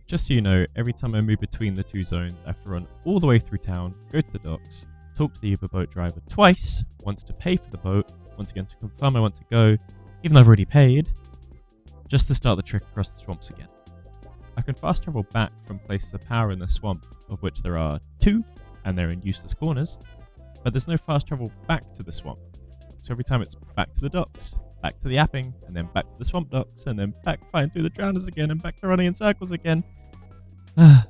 Just so you know, every time I move between the two zones, I have to run all the way through town, go to the docks, talk to the Uber boat driver twice, once to pay for the boat, once again to confirm I want to go, even though I've already paid, just to start the trek across the swamps again. I can fast travel back from places of power in the swamp, of which there are 2, and they're in useless corners, but there's no fast travel back to the swamp. So every time it's back to the docks, back to the Apping, and then back to the swamp docks, and then back flying through the drowners again, and back to running in circles again. At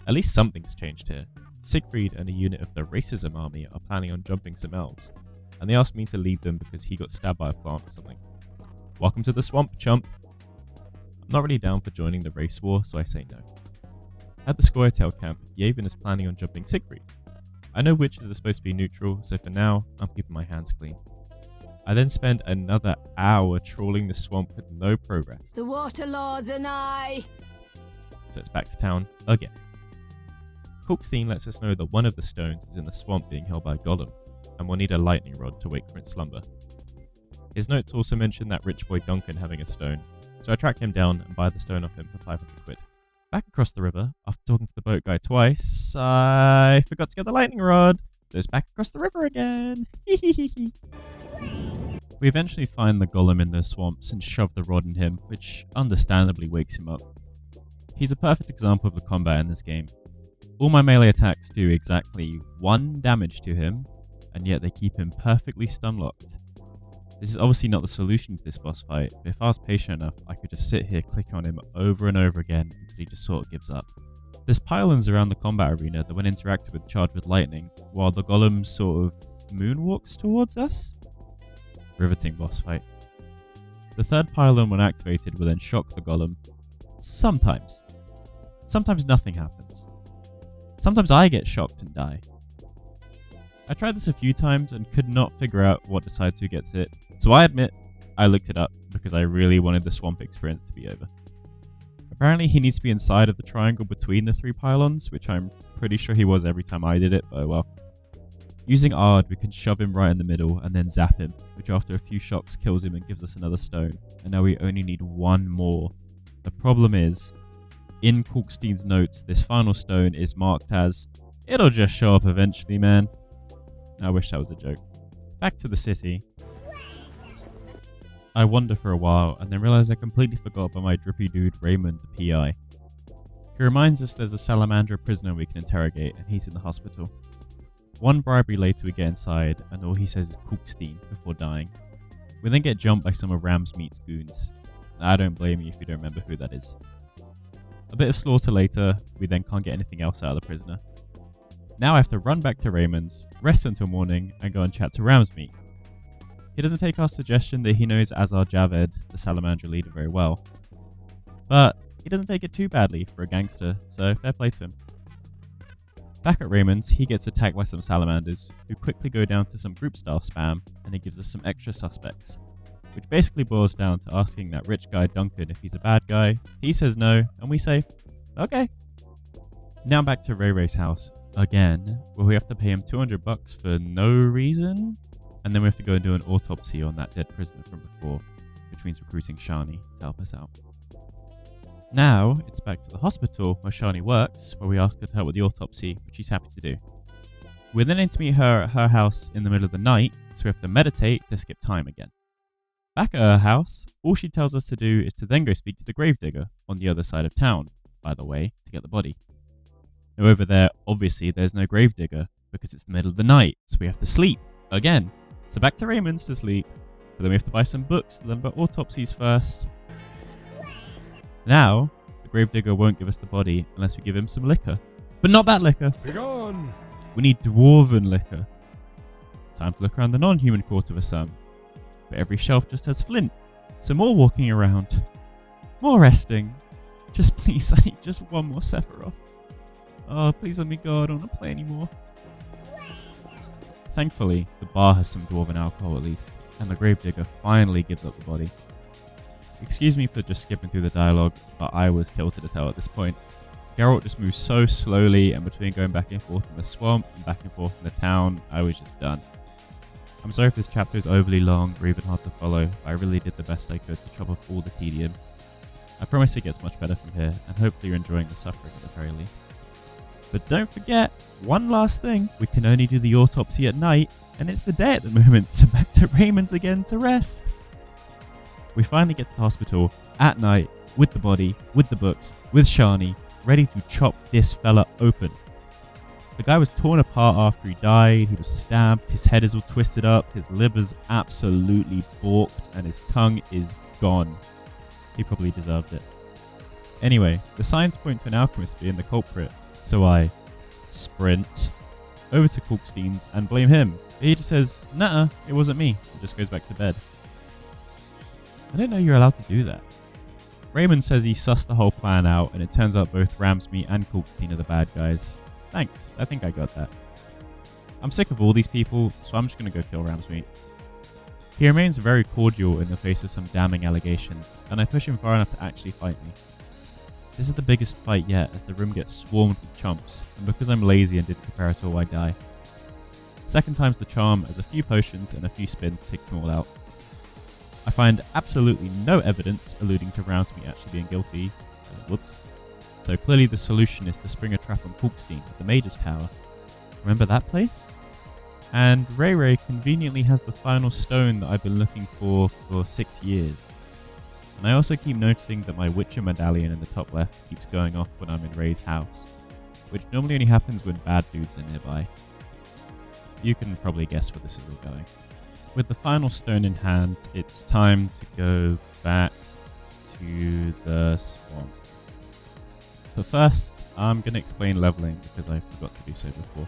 least something's changed here. Siegfried and a unit of the Racism Army are planning on jumping some elves, and they asked me to lead them because he got stabbed by a plant or something. Welcome to the swamp, chump. I'm not really down for joining the race war, so I say no. At the Scoia'tael camp, Yavin is planning on jumping Siegfried. I know witches are supposed to be neutral, so for now, I'm keeping my hands clean. I then spend another hour trawling the swamp with no progress. The Water Lords and I. So it's back to town again. Kulkstein lets us know that one of the stones is in the swamp being held by Gollum, and we'll need a lightning rod to wake from its slumber. His notes also mention that rich boy Duncan having a stone, so I track him down and buy the stone off him for 500 quid. Back across the river, after talking to the boat guy twice, I forgot to get the lightning rod. So it's back across the river again. We eventually find the golem in the swamps and shove the rod in him, which understandably wakes him up. He's a perfect example of the combat in this game. All my melee attacks do exactly 1 damage to him, and yet they keep him perfectly stun-locked. This is obviously not the solution to this boss fight, but if I was patient enough, I could just sit here clicking on him over and over again until he just sort of gives up. There's pylons around the combat arena that when interacted with charge with lightning, while the golem sort of moonwalks towards us. Riveting boss fight. The third pylon when activated will then shock the golem. Sometimes. Sometimes nothing happens. Sometimes I get shocked and die. I tried this a few times and could not figure out what decides who gets hit, so I admit I looked it up because I really wanted the swamp experience to be over. Apparently he needs to be inside of the triangle between the 3 pylons, which I'm pretty sure he was every time I did it, but oh well. Using Ard, we can shove him right in the middle and then zap him, which after a few shocks kills him and gives us another stone, and now we only need 1 more. The problem is, in Kalkstein's notes, this final stone is marked as, it'll just show up eventually, man. I wish that was a joke. Back to the city. I wander for a while and then realize I completely forgot about my drippy dude Raymond, the PI. He reminds us there's a salamander prisoner we can interrogate and he's in the hospital. 1 bribery later we get inside and all he says is Kalkstein before dying. We then get jumped by some of Ramsmeat's goons. I don't blame you if you don't remember who that is. A bit of slaughter later, we then can't get anything else out of the prisoner. Now I have to run back to Raymond's, rest until morning, and go and chat to Ramsmeat. He doesn't take our suggestion that he knows Azar Javed, the salamander leader, very well. But he doesn't take it too badly for a gangster, so fair play to him. Back at Raymond's, he gets attacked by some salamanders, who quickly go down to some group-style spam, and he gives us some extra suspects. Which basically boils down to asking that rich guy Duncan if he's a bad guy. He says no, and we say, okay. Now back to Ray Ray's house. Again, where we have to pay him $200 for no reason, and then we have to go and do an autopsy on that dead prisoner from before, which means recruiting Shani to help us out. Now, it's back to the hospital where Shani works, where we ask her to help with the autopsy, which she's happy to do. We then need to meet her at her house in the middle of the night, so we have to meditate to skip time again. Back at her house, all she tells us to do is to then go speak to the gravedigger on the other side of town, by the way, to get the body. Now over there, obviously, there's no gravedigger, because it's the middle of the night, so we have to sleep, again. So back to Raymond's to sleep, but then we have to buy some books, then buy autopsies first. Now, the gravedigger won't give us the body unless we give him some liquor. But not that liquor! Begone! We need dwarven liquor. Time to look around the non-human quarter for some. But every shelf just has flint, so more walking around. More resting. Just please, I need just 1 more Sephiroth. Oh, please let me go, I don't want to play anymore. Thankfully, the bar has some dwarven alcohol at least, and the gravedigger finally gives up the body. Excuse me for just skipping through the dialogue, but I was tilted as hell at this point. Geralt just moves so slowly, and between going back and forth in the swamp and back and forth in the town, I was just done. I'm sorry if this chapter is overly long or even hard to follow, but I really did the best I could to chop off all the tedium. I promise it gets much better from here, and hopefully you're enjoying the suffering at the very least. But don't forget, one last thing, we can only do the autopsy at night, and it's the day at the moment, so back to Raymond's again to rest. We finally get to the hospital at night, with the body, with the books, with Shani, ready to chop this fella open. The guy was torn apart after he died, he was stabbed, his head is all twisted up, his liver's absolutely balked, and his tongue is gone. He probably deserved it. Anyway, the signs point to an alchemist being the culprit, so I sprint over to Kalkstein's and blame him. But he just says, nah, it wasn't me, and just goes back to bed. I didn't know you're allowed to do that. Raymond says he sussed the whole plan out, and it turns out both Ramsmeat and Kalkstein are the bad guys. Thanks, I think I got that. I'm sick of all these people, so I'm just going to go kill Ramsmeat. He remains very cordial in the face of some damning allegations, and I push him far enough to actually fight me. This is the biggest fight yet, as the room gets swarmed with chumps, and because I'm lazy and didn't prepare at all, I die. Second time's the charm, as a few potions and a few spins takes them all out. I find absolutely no evidence alluding to Ramsmeat actually being guilty. Whoops. So clearly the solution is to spring a trap on Kalkstein at the Mage's Tower. Remember that place? And Ray Ray conveniently has the final stone that I've been looking for 6 years. And I also keep noticing that my Witcher medallion in the top left keeps going off when I'm in Ray's house, which normally only happens when bad dudes are nearby. You can probably guess where this is all going. With the final stone in hand, it's time to go back to the swamp. But first, I'm going to explain leveling because I forgot to do so before.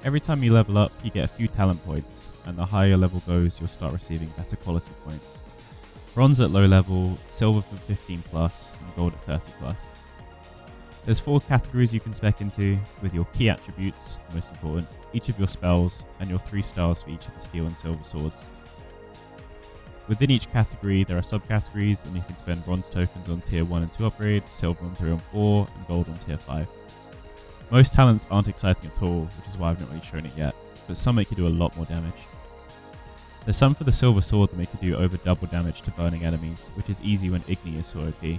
Every time you level up, you get a few talent points, and the higher your level goes, you'll start receiving better quality points. Bronze at low level, silver for 15 plus, and gold at 30 plus. There's 4 categories you can spec into, with your key attributes, most important, each of your spells, and your 3 stars for each of the steel and silver swords. Within each category, there are subcategories, and you can spend bronze tokens on tier 1 and 2 upgrades, silver on 3 and 4, and gold on tier 5. Most talents aren't exciting at all, which is why I've not really shown it yet, but some make you do a lot more damage. There's some for the silver sword that make you do over double damage to burning enemies, which is easy when Igni is so OP.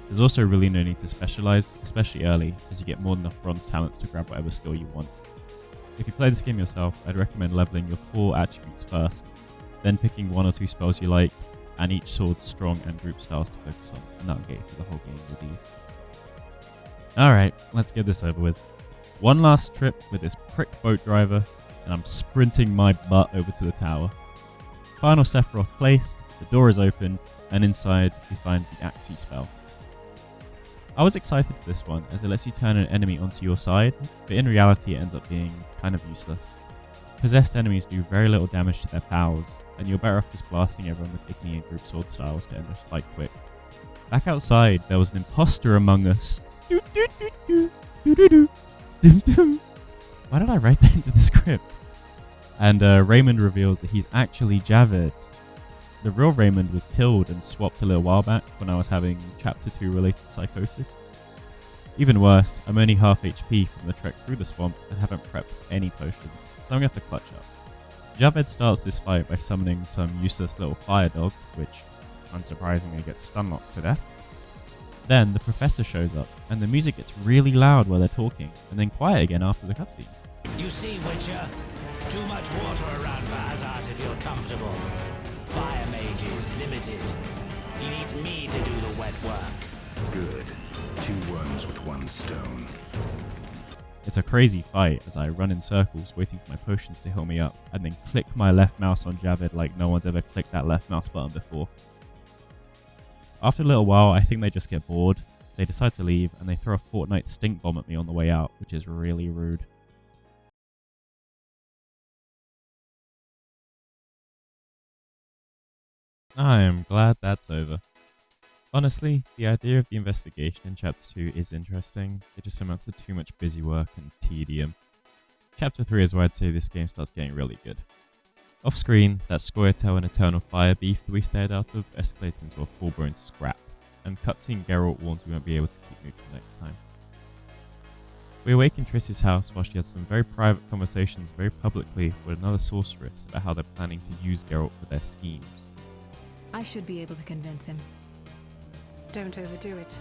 There's also really no need to specialize, especially early, as you get more than enough bronze talents to grab whatever skill you want. If you play this game yourself, I'd recommend leveling your 4 attributes first, then picking 1 or 2 spells you like, and each sword's strong and group styles to focus on, and that'll get you through the whole game with ease. Alright, let's get this over with. One last trip with this prick boat driver, and I'm sprinting my butt over to the tower. Final Sephiroth placed, the door is open, and inside we find the Axii spell. I was excited for this one, as it lets you turn an enemy onto your side, but in reality it ends up being kind of useless. Possessed enemies do very little damage to their powers, and you're better off just blasting everyone with Igni and group sword styles to end this fight quick. Back outside, there was an imposter among us. Why did I write that into the script? And Raymond reveals that he's actually Javed. The real Raymond was killed and swapped a little while back when I was having Chapter 2 related psychosis. Even worse, I'm only half HP from the trek through the swamp and haven't prepped any potions, so I'm going to have to clutch up. Javed starts this fight by summoning some useless little fire dog, which unsurprisingly gets stunlocked to death. Then the professor shows up, and the music gets really loud while they're talking, and then quiet again after the cutscene. You see, Witcher? Too much water around for Hazard to feel comfortable. Fire mage is limited. He needs me to do the wet work. Good. 2 worms with 1 stone. It's a crazy fight as I run in circles waiting for my potions to heal me up, and then click my left mouse on Javed like no one's ever clicked that left mouse button before. After a little while, I think they just get bored. They decide to leave, and they throw a Fortnite stink bomb at me on the way out, which is really rude. I am glad that's over. Honestly, the idea of the investigation in Chapter 2 is interesting. It just amounts to too much busy work and tedium. Chapter 3 is where I'd say this game starts getting really good. Off screen, that Scoia'tael and Eternal Fire beef that we stared out of escalates into a full-blown scrap, and cutscene Geralt warns we won't be able to keep neutral next time. We awaken Triss's house while she has some very private conversations very publicly with another sorceress about how they're planning to use Geralt for their schemes. I should be able to convince him. Don't overdo it.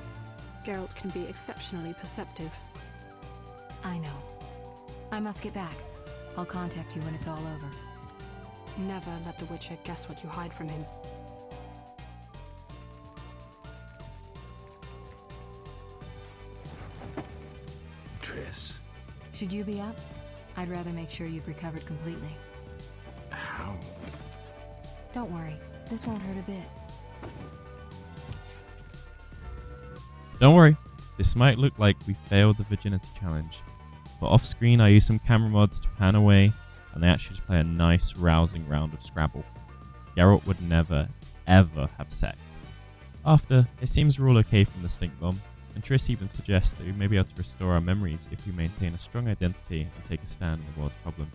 Geralt can be exceptionally perceptive. I know. I must get back. I'll contact you when it's all over. Never let the Witcher guess what you hide from him. Triss. Should you be up? I'd rather make sure you've recovered completely. How? Don't worry. This won't hurt a bit. Don't worry, this might look like we failed the virginity challenge, but off screen I use some camera mods to pan away, and they actually just play a nice rousing round of Scrabble. Geralt would never, ever have sex. After, it seems we're all okay from the stink bomb, and Triss even suggests that we may be able to restore our memories if we maintain a strong identity and take a stand in the world's problems.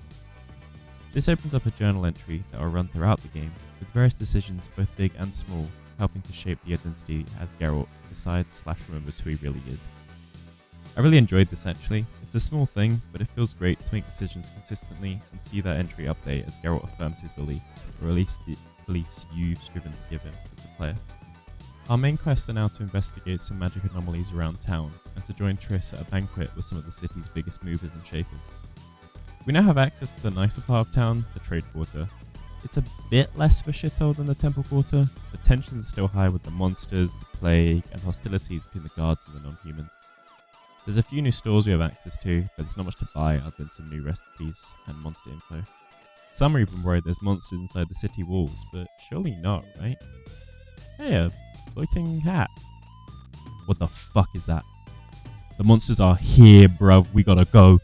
This opens up a journal entry that will run throughout the game, with various decisions both big and small, helping to shape the identity as Geralt decides/remembers who he really is. I really enjoyed this actually. It's a small thing, but it feels great to make decisions consistently and see that entry update as Geralt affirms his beliefs, or at least the beliefs you've striven to give him as the player. Our main quests are now to investigate some magic anomalies around town and to join Triss at a banquet with some of the city's biggest movers and shakers. We now have access to the nicer part of town, the trade quarter. It's a bit less of a shithole than the temple quarter, but tensions are still high with the monsters, the plague, and hostilities between the guards and the non-humans. There's a few new stores we have access to, but there's not much to buy other than some new recipes and monster info. Some are even worried there's monsters inside the city walls, but surely not, right? Hey, a floating hat. What the fuck is that? The monsters are here, bruv, we gotta go.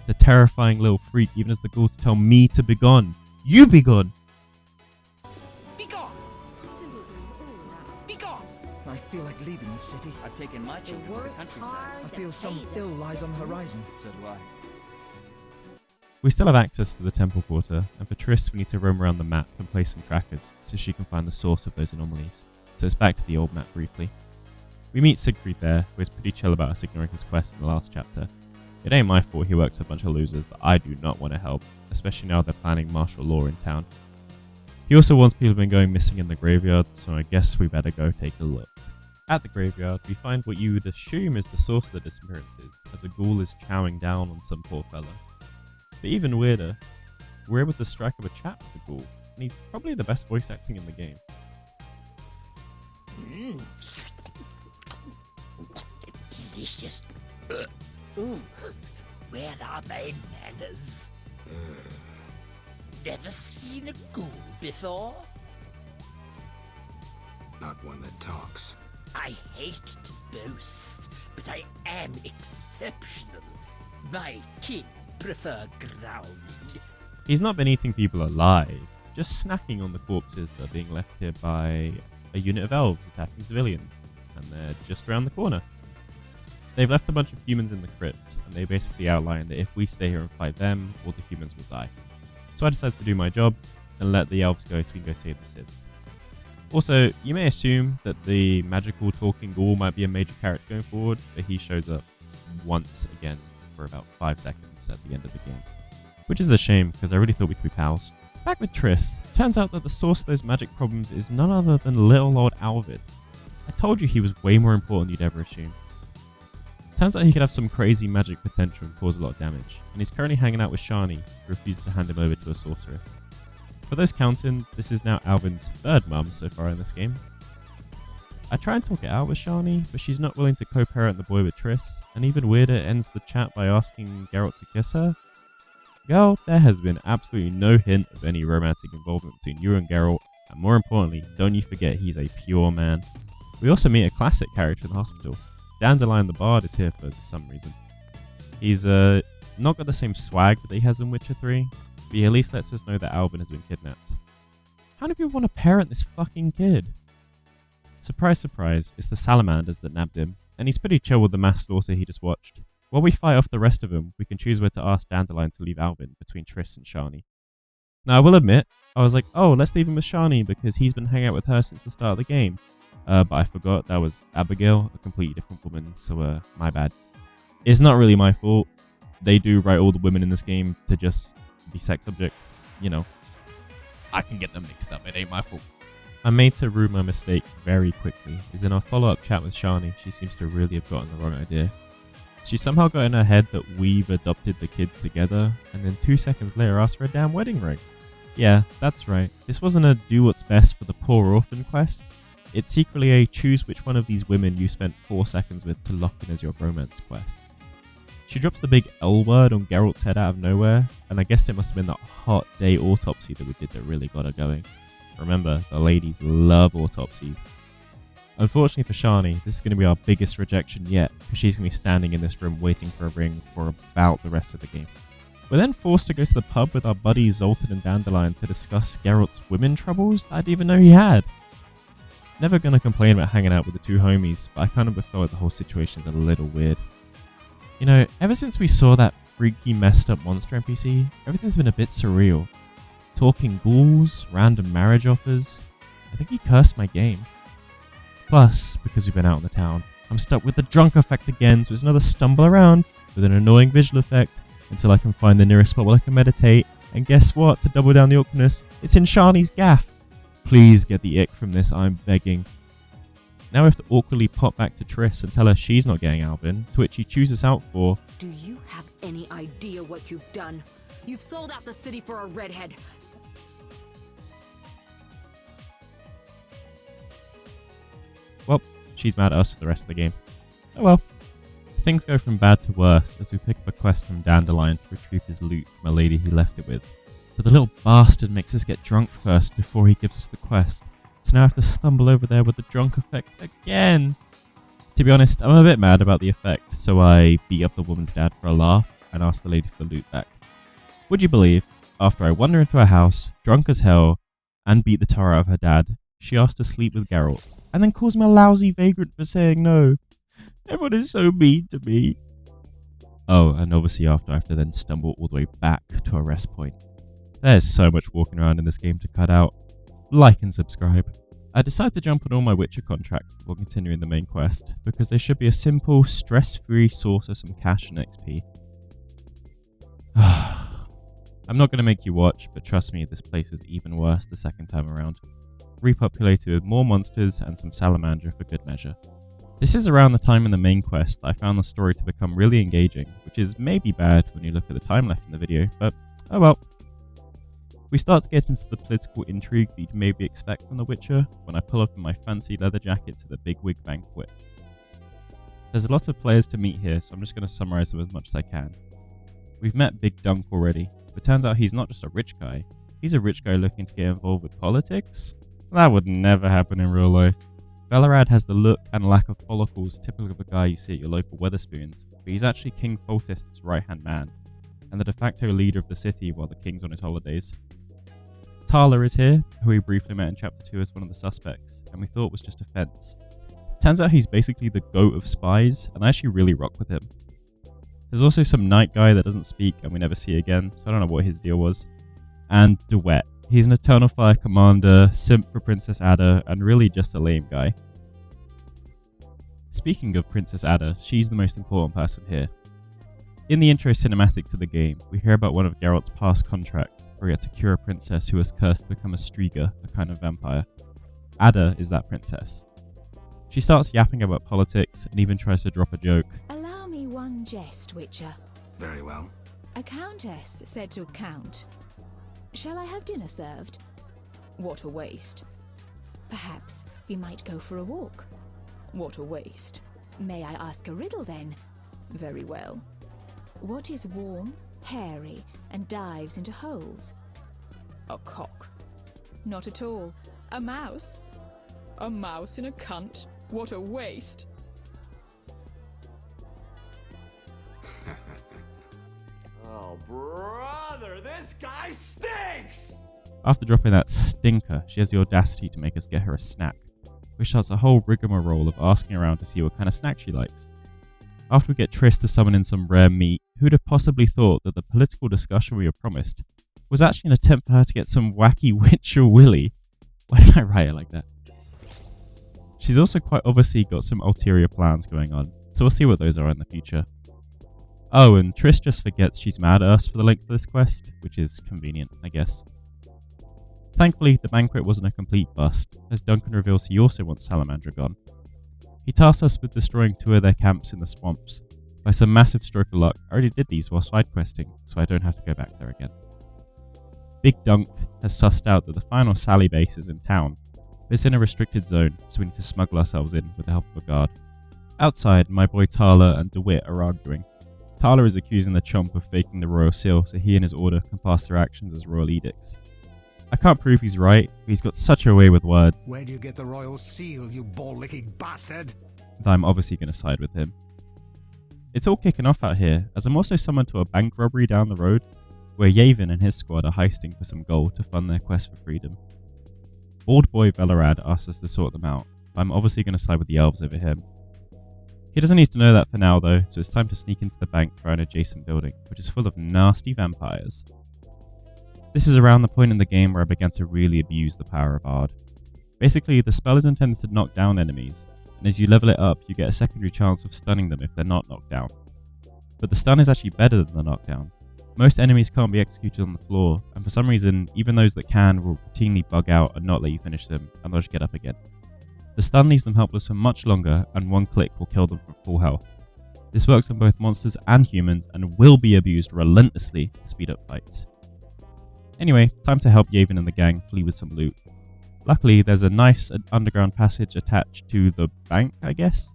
The terrifying little freak even has the gall to tell me to be gone. You be gone! Be gone! Be gone! I feel like leaving the city. I've taken my children to the countryside. I feel some ill lies on the horizon. So do I. We still have access to the temple quarter, and for Triss we need to roam around the map and place some trackers so she can find the source of those anomalies. So it's back to the old map briefly. We meet Siegfried there, who is pretty chill about us ignoring his quest in the last chapter. It ain't my fault he works with a bunch of losers that I do not want to help, especially now they're planning martial law in town. He also warns people have been going missing in the graveyard, so I guess we better go take a look. At the graveyard, we find what you would assume is the source of the disappearances, as a ghoul is chowing down on some poor fella. But even weirder, we're able to strike up a chat with the ghoul, and he's probably the best voice acting in the game. Delicious. Ooh, where are my manners? Never seen a ghoul before? Not one that talks. I hate to boast, but I am exceptional. My kin prefer growling. He's not been eating people alive, just snacking on the corpses that are being left here by a unit of elves attacking civilians, and they're just around the corner. They've left a bunch of humans in the crypt, and they basically outline that if we stay here and fight them, all the humans will die. So I decided to do my job and let the elves go so we can go save the civs. Also, you may assume that the magical talking ghoul might be a major character going forward, but he shows up once again for about 5 seconds at the end of the game. Which is a shame, because I really thought we could be pals. Back with Triss, turns out that the source of those magic problems is none other than little old Alvid. I told you he was way more important than you'd ever assume. Turns out he could have some crazy magic potential and cause a lot of damage, and he's currently hanging out with Shani, who refuses to hand him over to a sorceress. For those counting, this is now Alvin's third mum so far in this game. I try and talk it out with Shani, but she's not willing to co-parent the boy with Triss, and even weirder ends the chat by asking Geralt to kiss her. Girl, there has been absolutely no hint of any romantic involvement between you and Geralt, and more importantly, don't you forget he's a pure man. We also meet a classic character in the hospital. Dandelion the Bard is here for some reason. He's not got the same swag that he has in Witcher 3, but he at least lets us know that Alvin has been kidnapped. How do people want to parent this fucking kid? Surprise, surprise, it's the salamanders that nabbed him, and he's pretty chill with the mass slaughter he just watched. While we fight off the rest of them, we can choose where to ask Dandelion to leave Alvin between Triss and Shani. Now I will admit, I was like, oh, let's leave him with Shani because he's been hanging out with her since the start of the game. But I forgot that was Abigail, a completely different woman, so my bad. It's not really my fault. They do write all the women in this game to just be sex objects, you know. I can get them mixed up, it ain't my fault. I made to rue my mistake very quickly, as in our follow-up chat with Shani, she seems to really have gotten the wrong idea. She somehow got in her head that we've adopted the kid together, and then 2 seconds later asked for a damn wedding ring. Yeah, that's right. This wasn't a do what's best for the poor orphan quest. It's secretly a choose which one of these women you spent 4 seconds with to lock in as your romance quest. She drops the big L word on Geralt's head out of nowhere, and I guess it must have been that hot day autopsy that we did that really got her going. Remember, the ladies love autopsies. Unfortunately for Shani, this is going to be our biggest rejection yet, because she's going to be standing in this room waiting for a ring for about the rest of the game. We're then forced to go to the pub with our buddies Zoltan and Dandelion to discuss Geralt's women troubles that I didn't even know he had. Never gonna complain about hanging out with the two homies, but I kind of feel like the whole situation's a little weird. You know, ever since we saw that freaky messed up monster NPC, everything's been a bit surreal. Talking ghouls, random marriage offers. I think he cursed my game. Plus, because we've been out in the town, I'm stuck with the drunk effect again, so it's another stumble around with an annoying visual effect until I can find the nearest spot where I can meditate. And guess what? To double down the awkwardness, it's in Shani's gaff. Please get the ick from this, I'm begging. Now we have to awkwardly pop back to Triss and tell her she's not getting Alvin, to which she chews us out for... Do you have any idea what you've done? You've sold out the city for a redhead. Well, she's mad at us for the rest of the game. Oh well. Things go from bad to worse as we pick up a quest from Dandelion to retrieve his loot from a lady he left it with. But the little bastard makes us get drunk first before he gives us the quest. So now I have to stumble over there with the drunk effect again. To be honest, I'm a bit mad about the effect, so I beat up the woman's dad for a laugh and asked the lady for the loot back. Would you believe, after I wander into her house, drunk as hell, and beat the tar out of her dad, she asked to sleep with Geralt, and then calls me a lousy vagrant for saying no. Everyone is so mean to me. Oh, and obviously after I have to then stumble all the way back to a rest point. There's so much walking around in this game to cut out. Like and subscribe. I decided to jump on all my Witcher contracts while continuing the main quest, because there should be a simple, stress-free source of some cash and XP. I'm not going to make you watch, but trust me, this place is even worse the second time around. Repopulated with more monsters and some salamander for good measure. This is around the time in the main quest that I found the story to become really engaging, which is maybe bad when you look at the time left in the video, but oh well. We start to get into the political intrigue that you'd maybe expect from The Witcher when I pull up in my fancy leather jacket to the bigwig banquet. There's a lot of players to meet here, so I'm just going to summarise them as much as I can. We've met Big Dunk already, but turns out he's not just a rich guy, he's a rich guy looking to get involved with politics? That would never happen in real life. Velarad has the look and lack of follicles typical of a guy you see at your local Wetherspoons, but he's actually King Foltest's right-hand man, and the de facto leader of the city while the king's on his holidays. Tala is here, who we briefly met in Chapter 2 as one of the suspects, and we thought was just a fence. Turns out he's basically the goat of spies, and I actually really rock with him. There's also some night guy that doesn't speak and we never see again, so I don't know what his deal was. And Duet. He's an Eternal Fire commander, simp for Princess Ada, and really just a lame guy. Speaking of Princess Ada, she's the most important person here. In the intro cinematic to the game, we hear about one of Geralt's past contracts, where he had to cure a princess who was cursed to become a Striga, a kind of vampire. Ada is that princess. She starts yapping about politics and even tries to drop a joke. Allow me one jest, Witcher. Very well. A countess said to a count, "Shall I have dinner served?" What a waste. Perhaps we might go for a walk. What a waste. May I ask a riddle then? Very well. What is warm, hairy, and dives into holes? A cock. Not at all. A mouse. A mouse in a cunt. What a waste. Oh, brother, this guy stinks! After dropping that stinker, she has the audacity to make us get her a snack, which starts a whole rigmarole of asking around to see what kind of snack she likes. After we get Triss to summon in some rare meat, who'd have possibly thought that the political discussion we were promised was actually an attempt for her to get some wacky Witcher Willy? Why did I write it like that? She's also quite obviously got some ulterior plans going on, so we'll see what those are in the future. Oh, and Triss just forgets she's mad at us for the length of this quest, which is convenient, I guess. Thankfully, the banquet wasn't a complete bust, as Duncan reveals he also wants Salamandra gone. He tasks us with destroying 2 of their camps in the swamps. By some massive stroke of luck, I already did these while side questing, so I don't have to go back there again. Big Dunk has sussed out that the final Sally base is in town. It's in a restricted zone, so we need to smuggle ourselves in with the help of a guard. Outside, my boy Tala and DeWitt are arguing. Tala is accusing the chump of faking the royal seal so he and his order can pass their actions as royal edicts. I can't prove he's right, but he's got such a way with words. Where do you get the royal seal, you ball-licking bastard? That I'm obviously going to side with him. It's all kicking off out here, as I'm also summoned to a bank robbery down the road, where Yavin and his squad are heisting for some gold to fund their quest for freedom. Old boy Velarad asks us to sort them out, but I'm obviously going to side with the elves over him. He doesn't need to know that for now though, so it's time to sneak into the bank via an adjacent building, which is full of nasty vampires. This is around the point in the game where I began to really abuse the power of Ard. Basically, the spell is intended to knock down enemies, and as you level it up, you get a secondary chance of stunning them if they're not knocked down. But the stun is actually better than the knockdown. Most enemies can't be executed on the floor, and for some reason, even those that can will routinely bug out and not let you finish them, and they'll just get up again. The stun leaves them helpless for much longer, and one click will kill them from full health. This works on both monsters and humans, and will be abused relentlessly to speed up fights. Anyway, time to help Yavin and the gang flee with some loot. Luckily, there's a nice underground passage attached to the bank, I guess?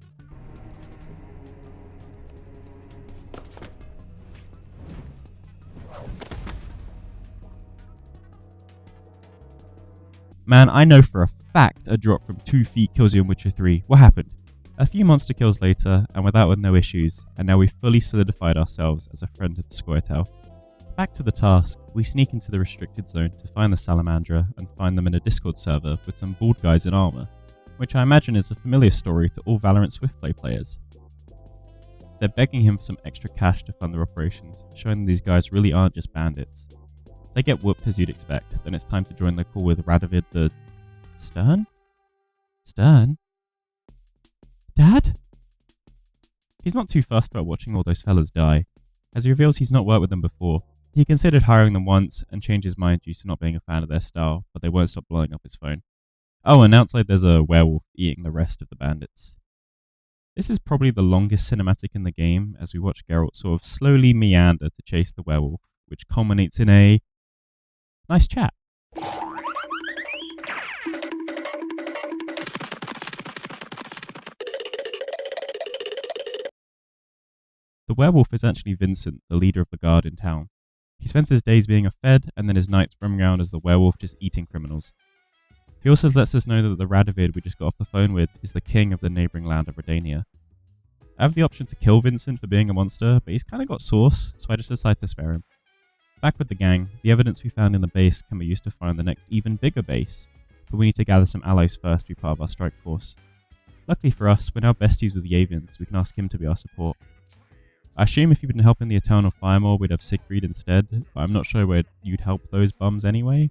Man, I know for a fact a drop from 2 feet kills you in Witcher 3. What happened? A few monster kills later, and with that with no issues, and now we've fully solidified ourselves as a friend of the Squirtle. Back to the task, we sneak into the restricted zone to find the Salamandra and find them in a Discord server with some bald guys in armor, which I imagine is a familiar story to all Valorant Swiftplay players. They're begging him for some extra cash to fund their operations, showing these guys really aren't just bandits. They get whooped as you'd expect, then it's time to join the call with Radovid the... Stern? Stern? Dad? He's not too fussed about watching all those fellas die, as he reveals he's not worked with them before. He considered hiring them once and changed his mind due to not being a fan of their style, but they won't stop blowing up his phone. Oh, and outside there's a werewolf eating the rest of the bandits. This is probably the longest cinematic in the game, as we watch Geralt sort of slowly meander to chase the werewolf, which culminates in a nice chat. The werewolf is actually Vincent, the leader of the guard in town. He spends his days being a fed, and then his nights roaming around as the werewolf just eating criminals. He also lets us know that the Radovid we just got off the phone with is the king of the neighbouring land of Redania. I have the option to kill Vincent for being a monster, but he's kind of got sauce, so I just decide to spare him. Back with the gang, the evidence we found in the base can be used to find the next even bigger base, but we need to gather some allies first to be part of our strike force. Luckily for us, we're now besties with Yavin, so we can ask him to be our support. I assume if you've been helping the Eternal Firemaw, we'd have Siegfried instead, but I'm not sure where you'd help those bums anyway.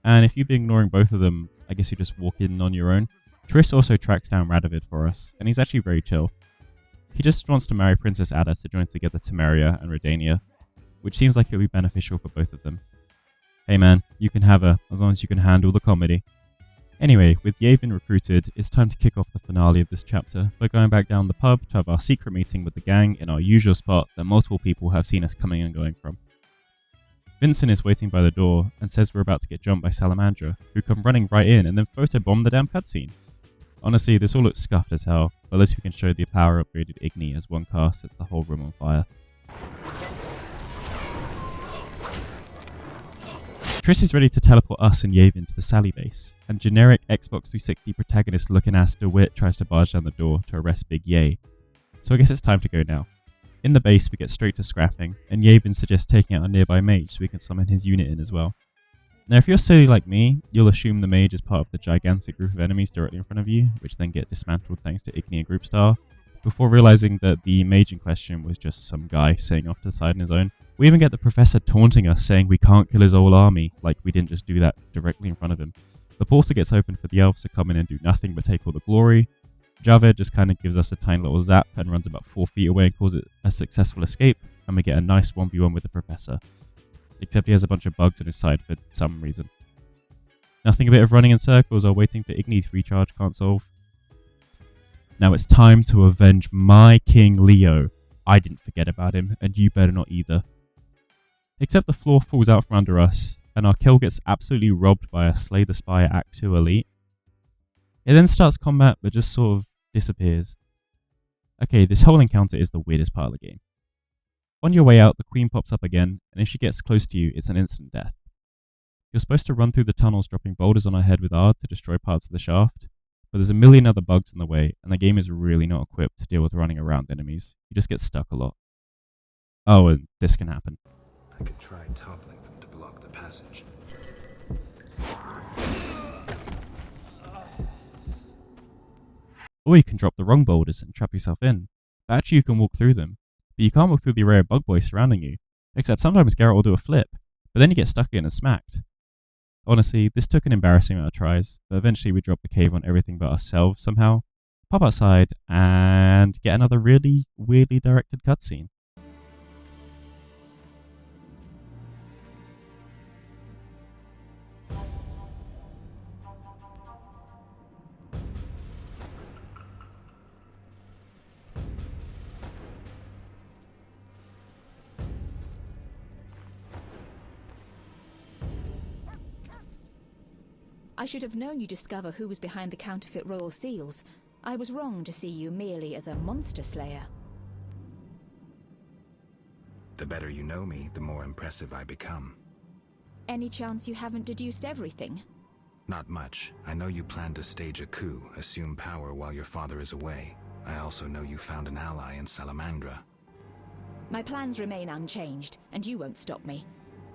And if you've been ignoring both of them, I guess you just walk in on your own. Triss also tracks down Radovid for us, and he's actually very chill. He just wants to marry Princess Ada to join together Temeria and Redania, which seems like it would be beneficial for both of them. Hey man, you can have her, as long as you can handle the comedy. Anyway, with Yavin recruited, it's time to kick off the finale of this chapter by going back down the pub to have our secret meeting with the gang in our usual spot that multiple people have seen us coming and going from. Vincent is waiting by the door and says we're about to get jumped by Salamandra, who come running right in and then photobomb the damn cutscene. Honestly, this all looks scuffed as hell, but at least we can show the power upgraded Igni as one cast sets the whole room on fire. Triss is ready to teleport us and Yavin to the Sally base, and generic Xbox 360 protagonist looking ass DeWitt tries to barge down the door to arrest Big Ye. So I guess it's time to go now. In the base, we get straight to scrapping, and Yavin suggests taking out a nearby mage so we can summon his unit in as well. Now if you're silly like me, you'll assume the mage is part of the gigantic group of enemies directly in front of you, which then get dismantled thanks to Igni and Group Star, before realizing that the mage in question was just some guy sitting off to the side on his own. We even get the professor taunting us, saying we can't kill his whole army, like we didn't just do that directly in front of him. The portal gets open for the elves to come in and do nothing but take all the glory. Javed just kind of gives us a tiny little zap and runs about 4 feet away and calls it a successful escape, and we get a nice 1v1 with the professor. Except he has a bunch of bugs on his side for some reason. Nothing a bit of running in circles or waiting for Igni to recharge can't solve. Now it's time to avenge my King Leo. I didn't forget about him, and you better not either. Except the floor falls out from under us, and our kill gets absolutely robbed by a Slay the Spire Act 2 elite. It then starts combat, but just sort of disappears. Okay, this whole encounter is the weirdest part of the game. On your way out, the Queen pops up again, and if she gets close to you, it's an instant death. You're supposed to run through the tunnels dropping boulders on our head with R to destroy parts of the shaft, but there's a million other bugs in the way, and the game is really not equipped to deal with running around enemies. You just get stuck a lot. Oh, and this can happen. I could try toppling them to block the passage. Or you can drop the wrong boulders and trap yourself in. But actually you can walk through them, but you can't walk through the array of bug boys surrounding you, except sometimes Geralt will do a flip, but then you get stuck again and smacked. Honestly, this took an embarrassing amount of tries, but eventually we drop the cave on everything but ourselves somehow, pop outside, and get another really weirdly directed cutscene. I should have known you'd discover who was behind the counterfeit royal seals. I was wrong to see you merely as a monster slayer. The better you know me, the more impressive I become. Any chance you haven't deduced everything? Not much. I know you plan to stage a coup, assume power while your father is away. I also know you found an ally in Salamandra. My plans remain unchanged, and you won't stop me.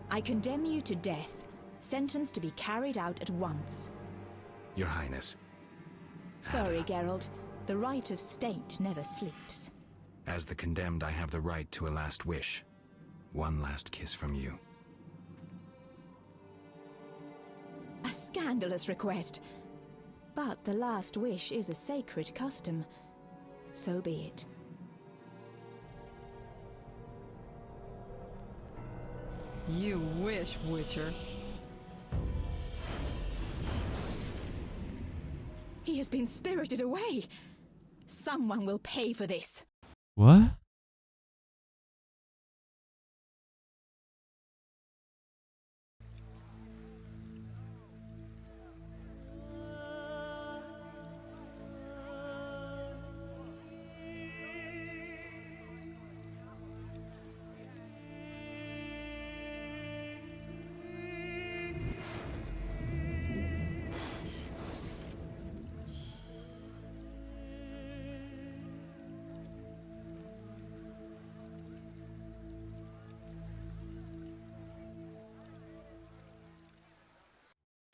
I condemn you to death, sentenced to be carried out at once. Your Highness. Sorry, Geralt. The right of state never sleeps. As the condemned, I have the right to a last wish. One last kiss from you. A scandalous request. But the last wish is a sacred custom. So be it. You wish, Witcher. He has been spirited away. Someone will pay for this. What?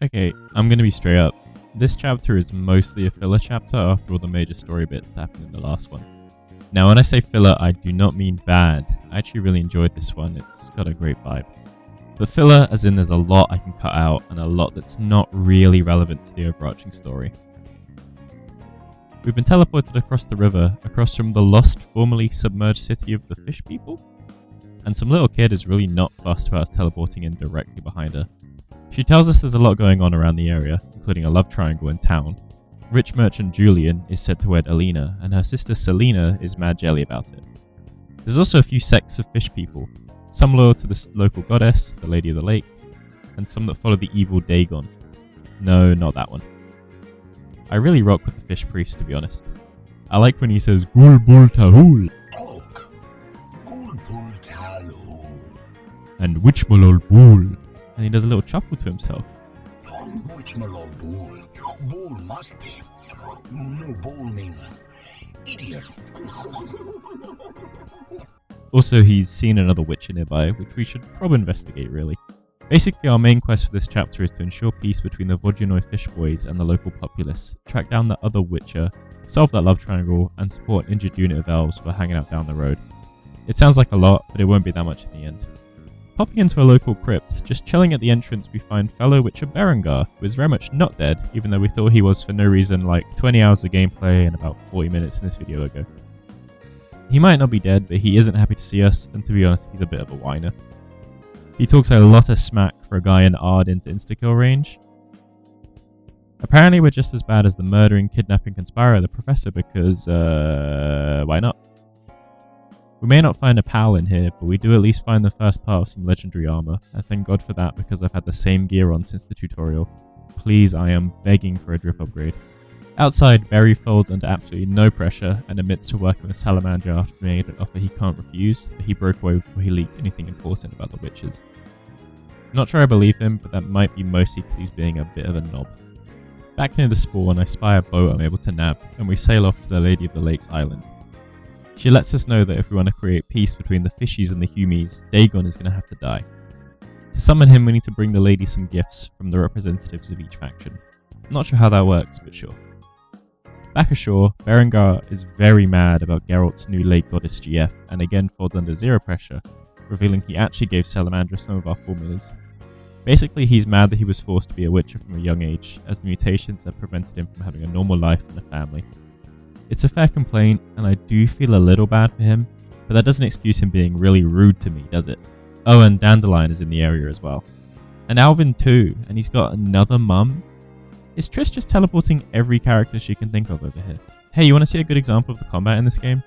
Okay, I'm gonna be straight up. This chapter is mostly a filler chapter after all the major story bits that happened in the last one. Now when I say filler, I do not mean bad. I actually really enjoyed this one, it's got a great vibe. But filler as in there's a lot I can cut out and a lot that's not really relevant to the overarching story. We've been teleported across the river, across from the lost, formerly submerged city of the fish people. And some little kid is really not fussed about us teleporting in directly behind her. She tells us there's a lot going on around the area, including a love triangle in town. Rich merchant Julian is said to wed Alina, and her sister Selena is mad jelly about it. There's also a few sects of fish people, some loyal to the local goddess, the Lady of the Lake, and some that follow the evil Dagon. No, not that one. I really rock with the fish priest, to be honest. I like when he says Gul Bul Tahul and Witchmalol Bul. And he does a little chuckle to himself. Bull must be. No, bull means idiot. Also, he's seen another Witcher nearby, which we should probably investigate, really. Basically, our main quest for this chapter is to ensure peace between the Vodjanoi fish boys and the local populace, track down the other Witcher, solve that love triangle, and support an injured unit of elves who are hanging out down the road. It sounds like a lot, but it won't be that much in the end. Popping into a local crypt, just chilling at the entrance, we find fellow Witcher Berengar, who is very much not dead, even though we thought he was for no reason like 20 hours of gameplay and about 40 minutes in this video ago. He might not be dead, but he isn't happy to see us, and to be honest, he's a bit of a whiner. He talks a lot of smack for a guy in Ardent insta-kill range. Apparently we're just as bad as the murdering, kidnapping conspirer, the professor, because, why not? We may not find a pal in here, but we do at least find the first part of some legendary armor. I thank God for that because I've had the same gear on since the tutorial. Please, I am begging for a drip upgrade. Outside, Barry folds under absolutely no pressure and admits to working with Salamander after being an offer he can't refuse, but he broke away before he leaked anything important about the witches. I'm not sure I believe him, but that might be mostly because he's being a bit of a knob. Back near the spawn, I spy a boat I'm able to nab, and we sail off to the Lady of the Lake's island. She lets us know that if we want to create peace between the fishies and the humies, Dagon is going to have to die. To summon him, we need to bring the lady some gifts from the representatives of each faction. I'm not sure how that works, but sure. Back ashore, Berengar is very mad about Geralt's new late goddess GF, and again folds under zero pressure, revealing he actually gave Salamandra some of our formulas. Basically, he's mad that he was forced to be a witcher from a young age, as the mutations have prevented him from having a normal life and a family. It's a fair complaint, and I do feel a little bad for him, but that doesn't excuse him being really rude to me, does it? Oh, and Dandelion is in the area as well. And Alvin too, and he's got another mum? Is Triss just teleporting every character she can think of over here? Hey, you want to see a good example of the combat in this game?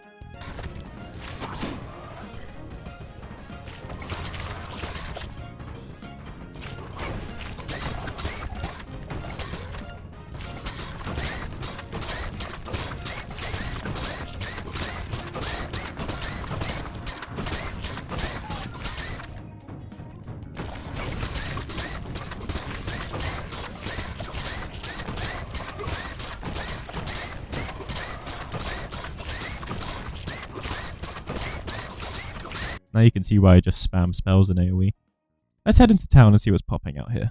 Now you can see why I just spam spells in AoE. Let's head into town and see what's popping out here.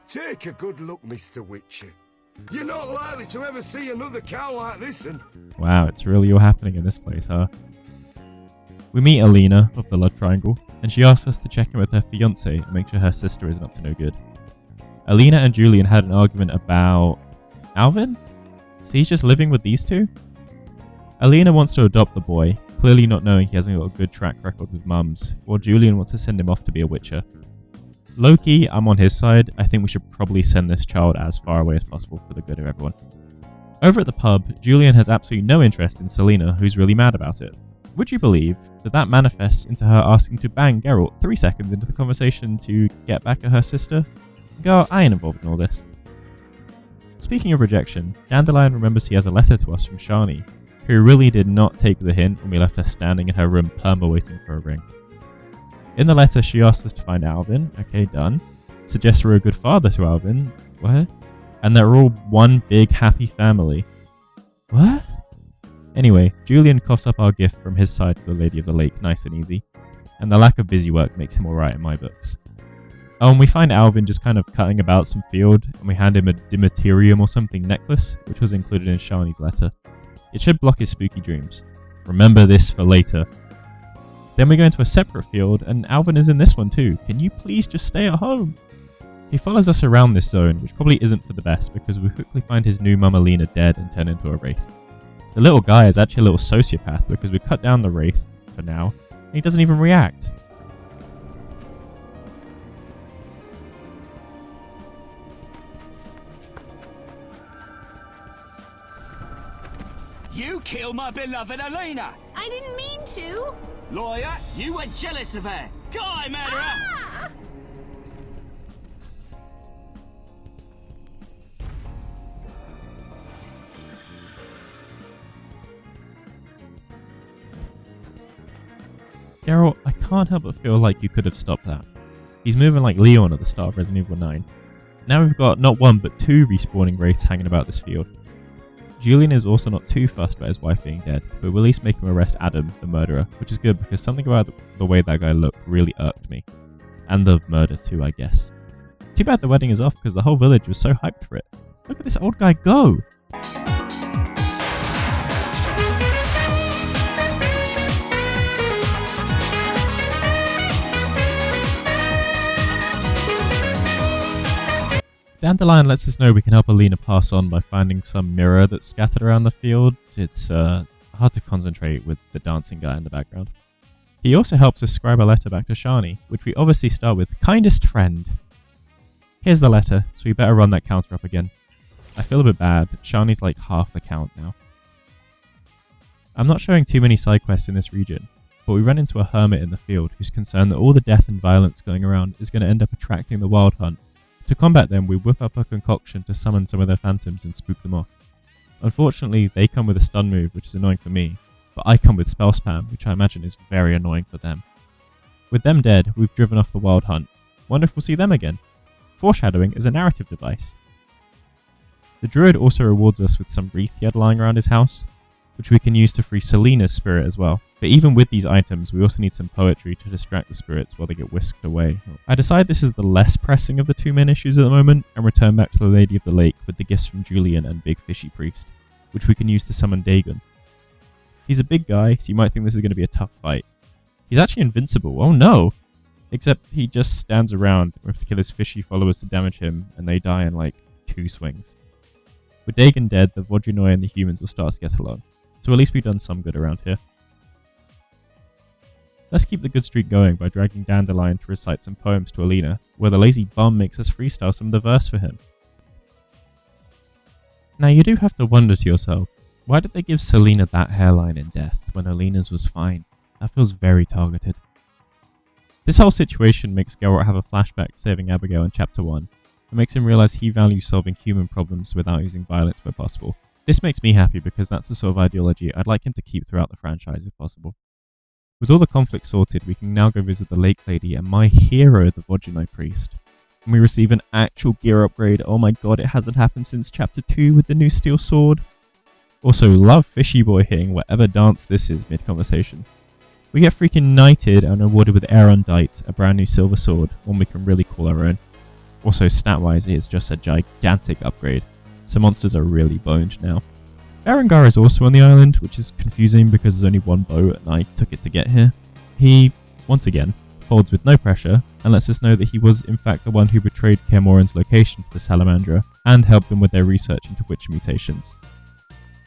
Take a good look, Mr. Witcher. You're not likely to ever see another cow like this, and... Wow, it's really all happening in this place, huh? We meet Alina of the Love Triangle, and she asks us to check in with her fiancé and make sure her sister isn't up to no good. Alina and Julian had an argument about... Alvin? So he's just living with these two? Alina wants to adopt the boy, clearly not knowing he hasn't got a good track record with mums, while Julian wants to send him off to be a witcher. Loki, I'm on his side. I think we should probably send this child as far away as possible for the good of everyone. Over at the pub, Julian has absolutely no interest in Selena, who's really mad about it. Would you believe that manifests into her asking to bang Geralt 3 seconds into the conversation to get back at her sister? Girl, I ain't involved in all this. Speaking of rejection, Dandelion remembers he has a letter to us from Shani, who really did not take the hint when we left her standing in her room perma waiting for a ring. In the letter, she asks us to find Alvin. Okay, done. Suggests we're a good father to Alvin. What? And they're all one big happy family. What? Anyway, Julian coughs up our gift from his side to the Lady of the Lake nice and easy, and the lack of busy work makes him alright in my books. Oh, and we find Alvin just kind of cutting about some field, and we hand him a Dimeterium or something necklace, which was included in Shani's letter. It should block his spooky dreams. Remember this for later. Then we go into a separate field, and Alvin is in this one too. Can you please just stay at home? He follows us around this zone, which probably isn't for the best because we quickly find his new mum Alina dead and turn into a wraith. The little guy is actually a little sociopath because we cut down the wraith, for now, and he doesn't even react. You killed my beloved Alina! I didn't mean to! Lawyer, you were jealous of her! Die, murderer! Ah! Geralt, I can't help but feel like you could have stopped that. He's moving like Leon at the start of Resident Evil 9. Now we've got not one but 2 respawning wraiths hanging about this field. Julian is also not too fussed about his wife being dead, but we'll at least make him arrest Adam, the murderer, which is good because something about the way that guy looked really irked me. And the murder too, I guess. Too bad the wedding is off because the whole village was so hyped for it. Look at this old guy go! Dandelion lets us know we can help Alina pass on by finding some mirror that's scattered around the field. It's hard to concentrate with the dancing guy in the background. He also helps us scribe a letter back to Shani, which we obviously start with kindest friend. Here's the letter, so we better run that counter up again. I feel a bit bad, Shani's like half the count now. I'm not showing too many side quests in this region, but we run into a hermit in the field who's concerned that all the death and violence going around is going to end up attracting the wild hunt. To combat them, we whip up a concoction to summon some of their phantoms and spook them off. Unfortunately, they come with a stun move, which is annoying for me, but I come with spell spam, which I imagine is very annoying for them. With them dead, we've driven off the wild hunt. Wonder if we'll see them again. Foreshadowing is a narrative device. The druid also rewards us with some wreath he had lying around his house, which we can use to free Selena's spirit as well. But even with these items, we also need some poetry to distract the spirits while they get whisked away. I decide this is the less pressing of the 2 main issues at the moment, and return back to the Lady of the Lake with the gifts from Julian and Big Fishy Priest, which we can use to summon Dagon. He's a big guy, so you might think this is going to be a tough fight. He's actually invincible, oh no! Except he just stands around, we have to kill his fishy followers to damage him, and they die in like 2 swings. With Dagon dead, the Vodunoi and the humans will start to get along. So at least we've done some good around here. Let's keep the good streak going by dragging Dandelion to recite some poems to Alina, where the lazy bum makes us freestyle some of the verse for him. Now you do have to wonder to yourself, why did they give Selena that hairline in death when Alina's was fine? That feels very targeted. This whole situation makes Geralt have a flashback saving Abigail in Chapter 1, and makes him realise he values solving human problems without using violence where possible. This makes me happy because that's the sort of ideology I'd like him to keep throughout the franchise if possible. With all the conflict sorted, we can now go visit the Lake Lady and my hero, the Vodunoi Priest. And we receive an actual gear upgrade. Oh my god, it hasn't happened since Chapter 2 with the new steel sword. Also, love Fishy Boy hitting whatever dance this is mid-conversation. We get freaking knighted and awarded with Erendite, a brand new silver sword, one we can really call our own. Also, stat-wise, it is just a gigantic upgrade, so monsters are really boned now. Berengar is also on the island, which is confusing because there's only one boat and I took it to get here. He, once again, folds with no pressure and lets us know that he was in fact the one who betrayed Kaer Morhen's location to the Salamandra and helped them with their research into witch mutations.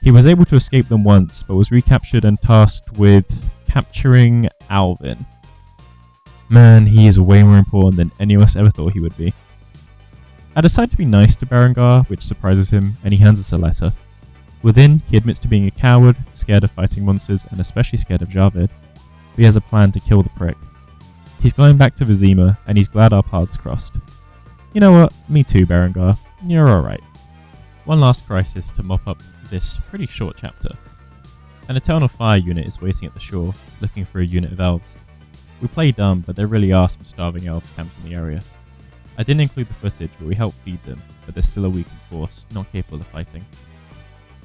He was able to escape them once, but was recaptured and tasked with capturing Alvin. Man, he is way more important than any of us ever thought he would be. I decide to be nice to Berengar, which surprises him, and he hands us a letter. Within, he admits to being a coward, scared of fighting monsters, and especially scared of Javed. But he has a plan to kill the prick. He's going back to Vizima, and he's glad our paths crossed. You know what? Me too, Berengar. You're alright. One last crisis to mop up this pretty short chapter. An Eternal Fire unit is waiting at the shore, looking for a unit of elves. We play dumb, but there really are some starving elves camped in the area. I didn't include the footage, but we helped feed them, but they're still a weakened force, not capable of fighting.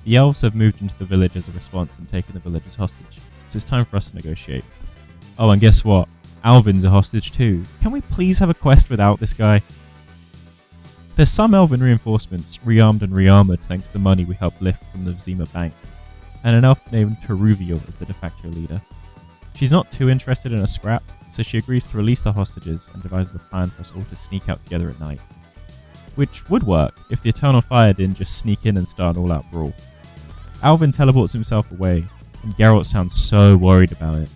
The elves have moved into the village as a response and taken the villagers hostage, so it's time for us to negotiate. Oh, and guess what? Alvin's a hostage too. Can we please have a quest without this guy? There's some elven reinforcements, rearmed and rearmored thanks to the money we helped lift from the Vizima bank, and an elf named Teruviel is the de facto leader. She's not too interested in a scrap, so she agrees to release the hostages and devises a plan for us all to sneak out together at night. Which would work if the Eternal Fire didn't just sneak in and start an all-out brawl. Alvin teleports himself away, and Geralt sounds so worried about it.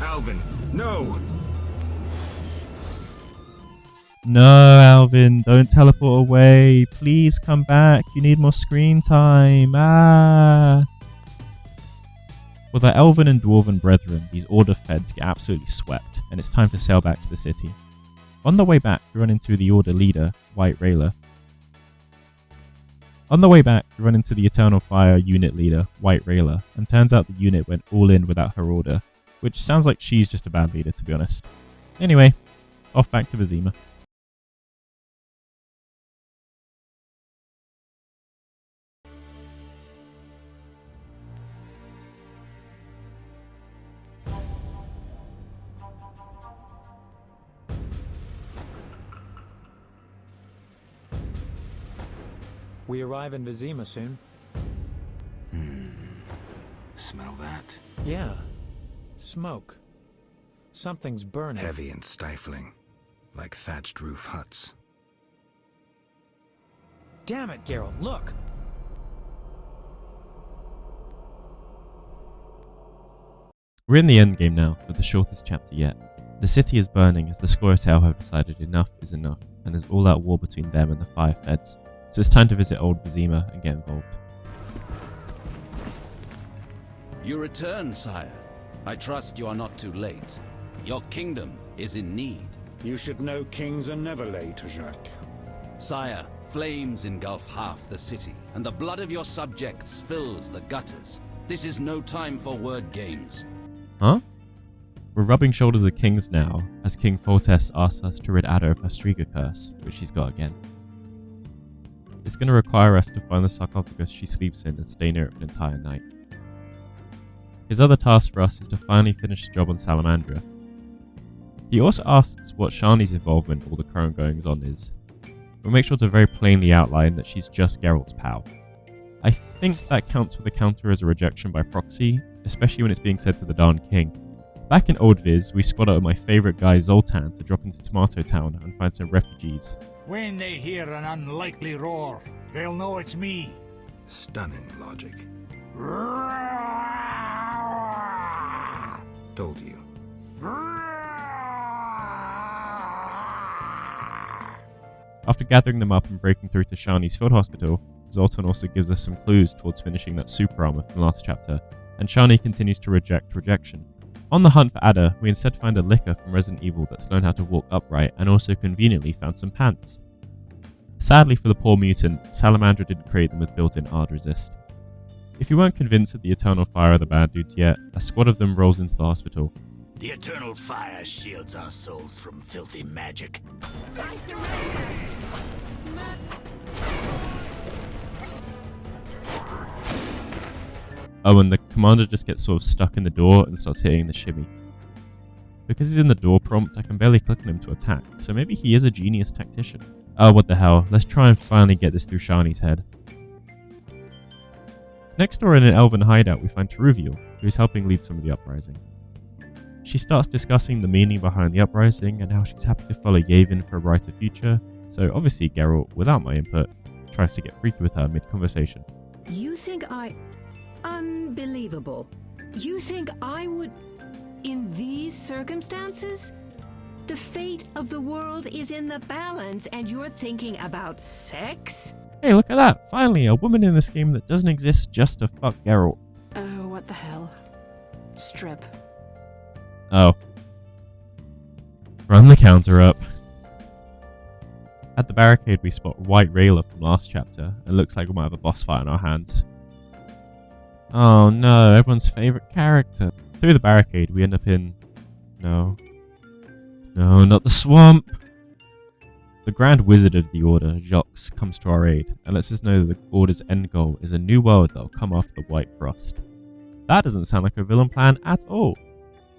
Alvin, no! No, Alvin, don't teleport away. Please come back. You need more screen time. With our elven and dwarven brethren, these Order feds get absolutely swept, and it's time to sail back to the city. On the way back, we run into the Order leader, White Rayla. On the way back, we run into the Eternal Fire unit leader, White Rayla, and turns out the unit went all in without her order, which sounds like she's just a bad leader, to be honest. Anyway, off back to Vizima. We arrive in Vizima soon. Smell that? Yeah. Smoke. Something's burning. Heavy and stifling, like thatched roof huts. Damn it, Geralt, look! We're in the endgame now, but the shortest chapter yet. The city is burning as the Scoia'tael have decided enough is enough, and there's all-out war between them and the Fire Feds. So it's time to visit Old Vizima and get involved. You return, sire. I trust you are not too late. Your kingdom is in need. You should know kings are never late, Jacques. Sire, flames engulf half the city, and the blood of your subjects fills the gutters. This is no time for word games. Huh? We're rubbing shoulders with kings now, as King Foltest asks us to rid Ada of her Striga curse, which she's got again. It's going to require us to find the sarcophagus she sleeps in and stay near it for an entire night. His other task for us is to finally finish the job on Salamandra. He also asks what Shani's involvement in all the current goings-on is. We'll make sure to very plainly outline that she's just Geralt's pal. I think that counts for the counter as a rejection by proxy, especially when it's being said to the darn king. Back in Old Viz, we squad out with my favourite guy Zoltan to drop into Tomato Town and find some refugees. When they hear an unlikely roar, they'll know it's me. Stunning logic. Told you. After gathering them up and breaking through to Shani's field hospital, Zoltan also gives us some clues towards finishing that super armor from last chapter, and Shani continues to reject rejection. On the hunt for Ada, we instead find a licker from Resident Evil that's learned how to walk upright and also conveniently found some pants. Sadly for the poor mutant, Salamandra didn't create them with built-in Ard resist. If you weren't convinced that the Eternal Fire are the bad dudes yet, a squad of them rolls into the hospital. The Eternal Fire shields our souls from filthy magic. I surrender! Oh, and the commander just gets sort of stuck in the door and starts hitting the shimmy. Because he's in the door prompt, I can barely click on him to attack, so maybe he is a genius tactician. Oh, what the hell, let's try and finally get this through Shani's head. Next door in an elven hideout, we find Teruviel, who's helping lead some of the uprising. She starts discussing the meaning behind the uprising and how she's happy to follow Yavin for a brighter future, so obviously Geralt, without my input, tries to get freaky with her mid-conversation. You think Unbelievable. You think I would... In these circumstances? The fate of the world is in the balance and you're thinking about sex? Hey, look at that! Finally, a woman in this game that doesn't exist just to fuck Geralt. Oh, what the hell. Strip. Oh. Run the counter up. At the barricade, we spot White Rayla from last chapter, and looks like we might have a boss fight on our hands. Oh no, everyone's favourite character. Through the barricade, we end up in... No, not the swamp! The Grand Wizard of the Order, Jox, comes to our aid, and lets us know that the Order's end goal is a new world that will come after the White Frost. That doesn't sound like a villain plan at all.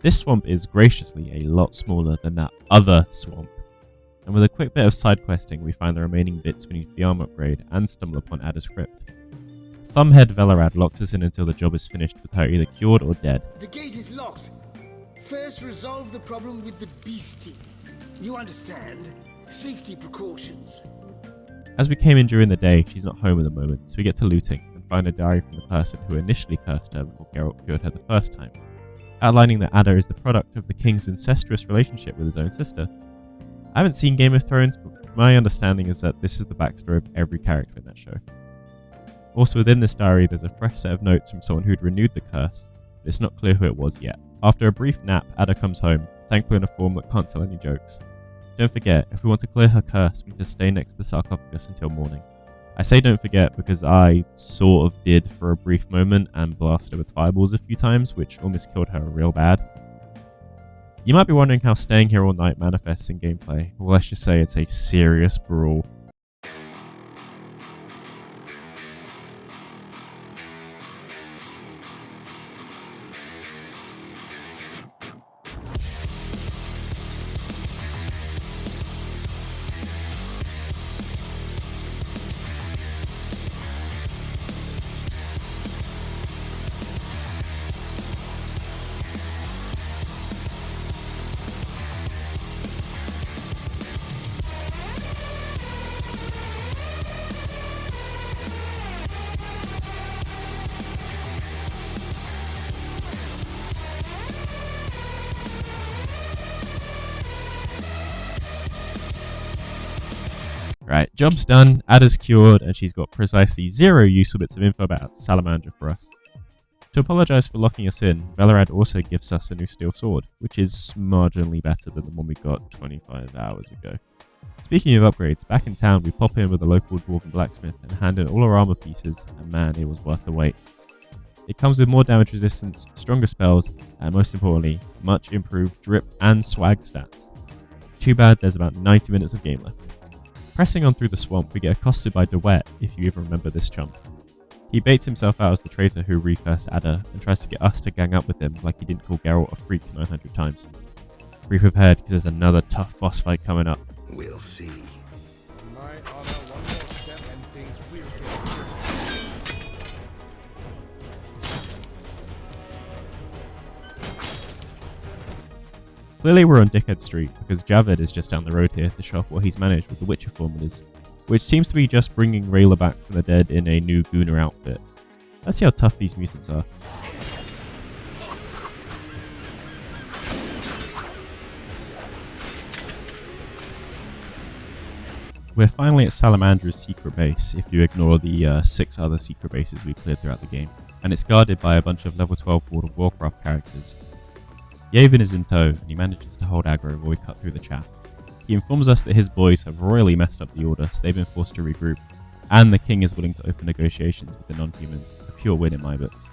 This swamp is graciously a lot smaller than that other swamp. And with a quick bit of side questing, we find the remaining bits beneath the arm upgrade and stumble upon Ada's crypt. Thumbhead Velarad locks us in until the job is finished with her either cured or dead. The gate is locked. First, resolve the problem with the beastie. You understand? Safety precautions. As we came in during the day, she's not home at the moment, so we get to looting and find a diary from the person who initially cursed her before Geralt cured her the first time, outlining that Ada is the product of the king's incestuous relationship with his own sister. I haven't seen Game of Thrones, but my understanding is that this is the backstory of every character in that show. Also within this diary, there's a fresh set of notes from someone who'd renewed the curse, but it's not clear who it was yet. After a brief nap, Ada comes home, thankfully in a form that can't tell any jokes. Don't forget, if we want to clear her curse, we need to stay next to the sarcophagus until morning. I say don't forget because I sort of did for a brief moment and blasted her with fireballs a few times, which almost killed her real bad. You might be wondering how staying here all night manifests in gameplay. Well, let's just say it's a serious brawl. Right, job's done, Ada's cured, and she's got precisely 0 useful bits of info about Salamandra for us. To apologise for locking us in, Velarad also gives us a new steel sword, which is marginally better than the one we got 25 hours ago. Speaking of upgrades, back in town we pop in with a local dwarven blacksmith and hand in all our armour pieces, and man, it was worth the wait. It comes with more damage resistance, stronger spells, and most importantly, much improved drip and swag stats. Too bad there's about 90 minutes of game left. Pressing on through the swamp, we get accosted by DeWet, if you even remember this chump. He baits himself out as the traitor who recursed Ada and tries to get us to gang up with him like he didn't call Geralt a freak 900 times. Be prepared because there's another tough boss fight coming up. We'll see. My honor, one more step and things will get Clearly we're on Dickhead Street because Javed is just down the road here to show off what he's managed with the Witcher formulas, which seems to be just bringing Rayla back from the dead in a new Gooner outfit. Let's see how tough these mutants are. We're finally at Salamandra's secret base, if you ignore the 6 other secret bases we cleared throughout the game, and it's guarded by a bunch of level 12 World of Warcraft characters. Yavin is in tow, and he manages to hold aggro while we cut through the chaff. He informs us that his boys have royally messed up the order, so they've been forced to regroup, and the king is willing to open negotiations with the non-humans, a pure win in my books.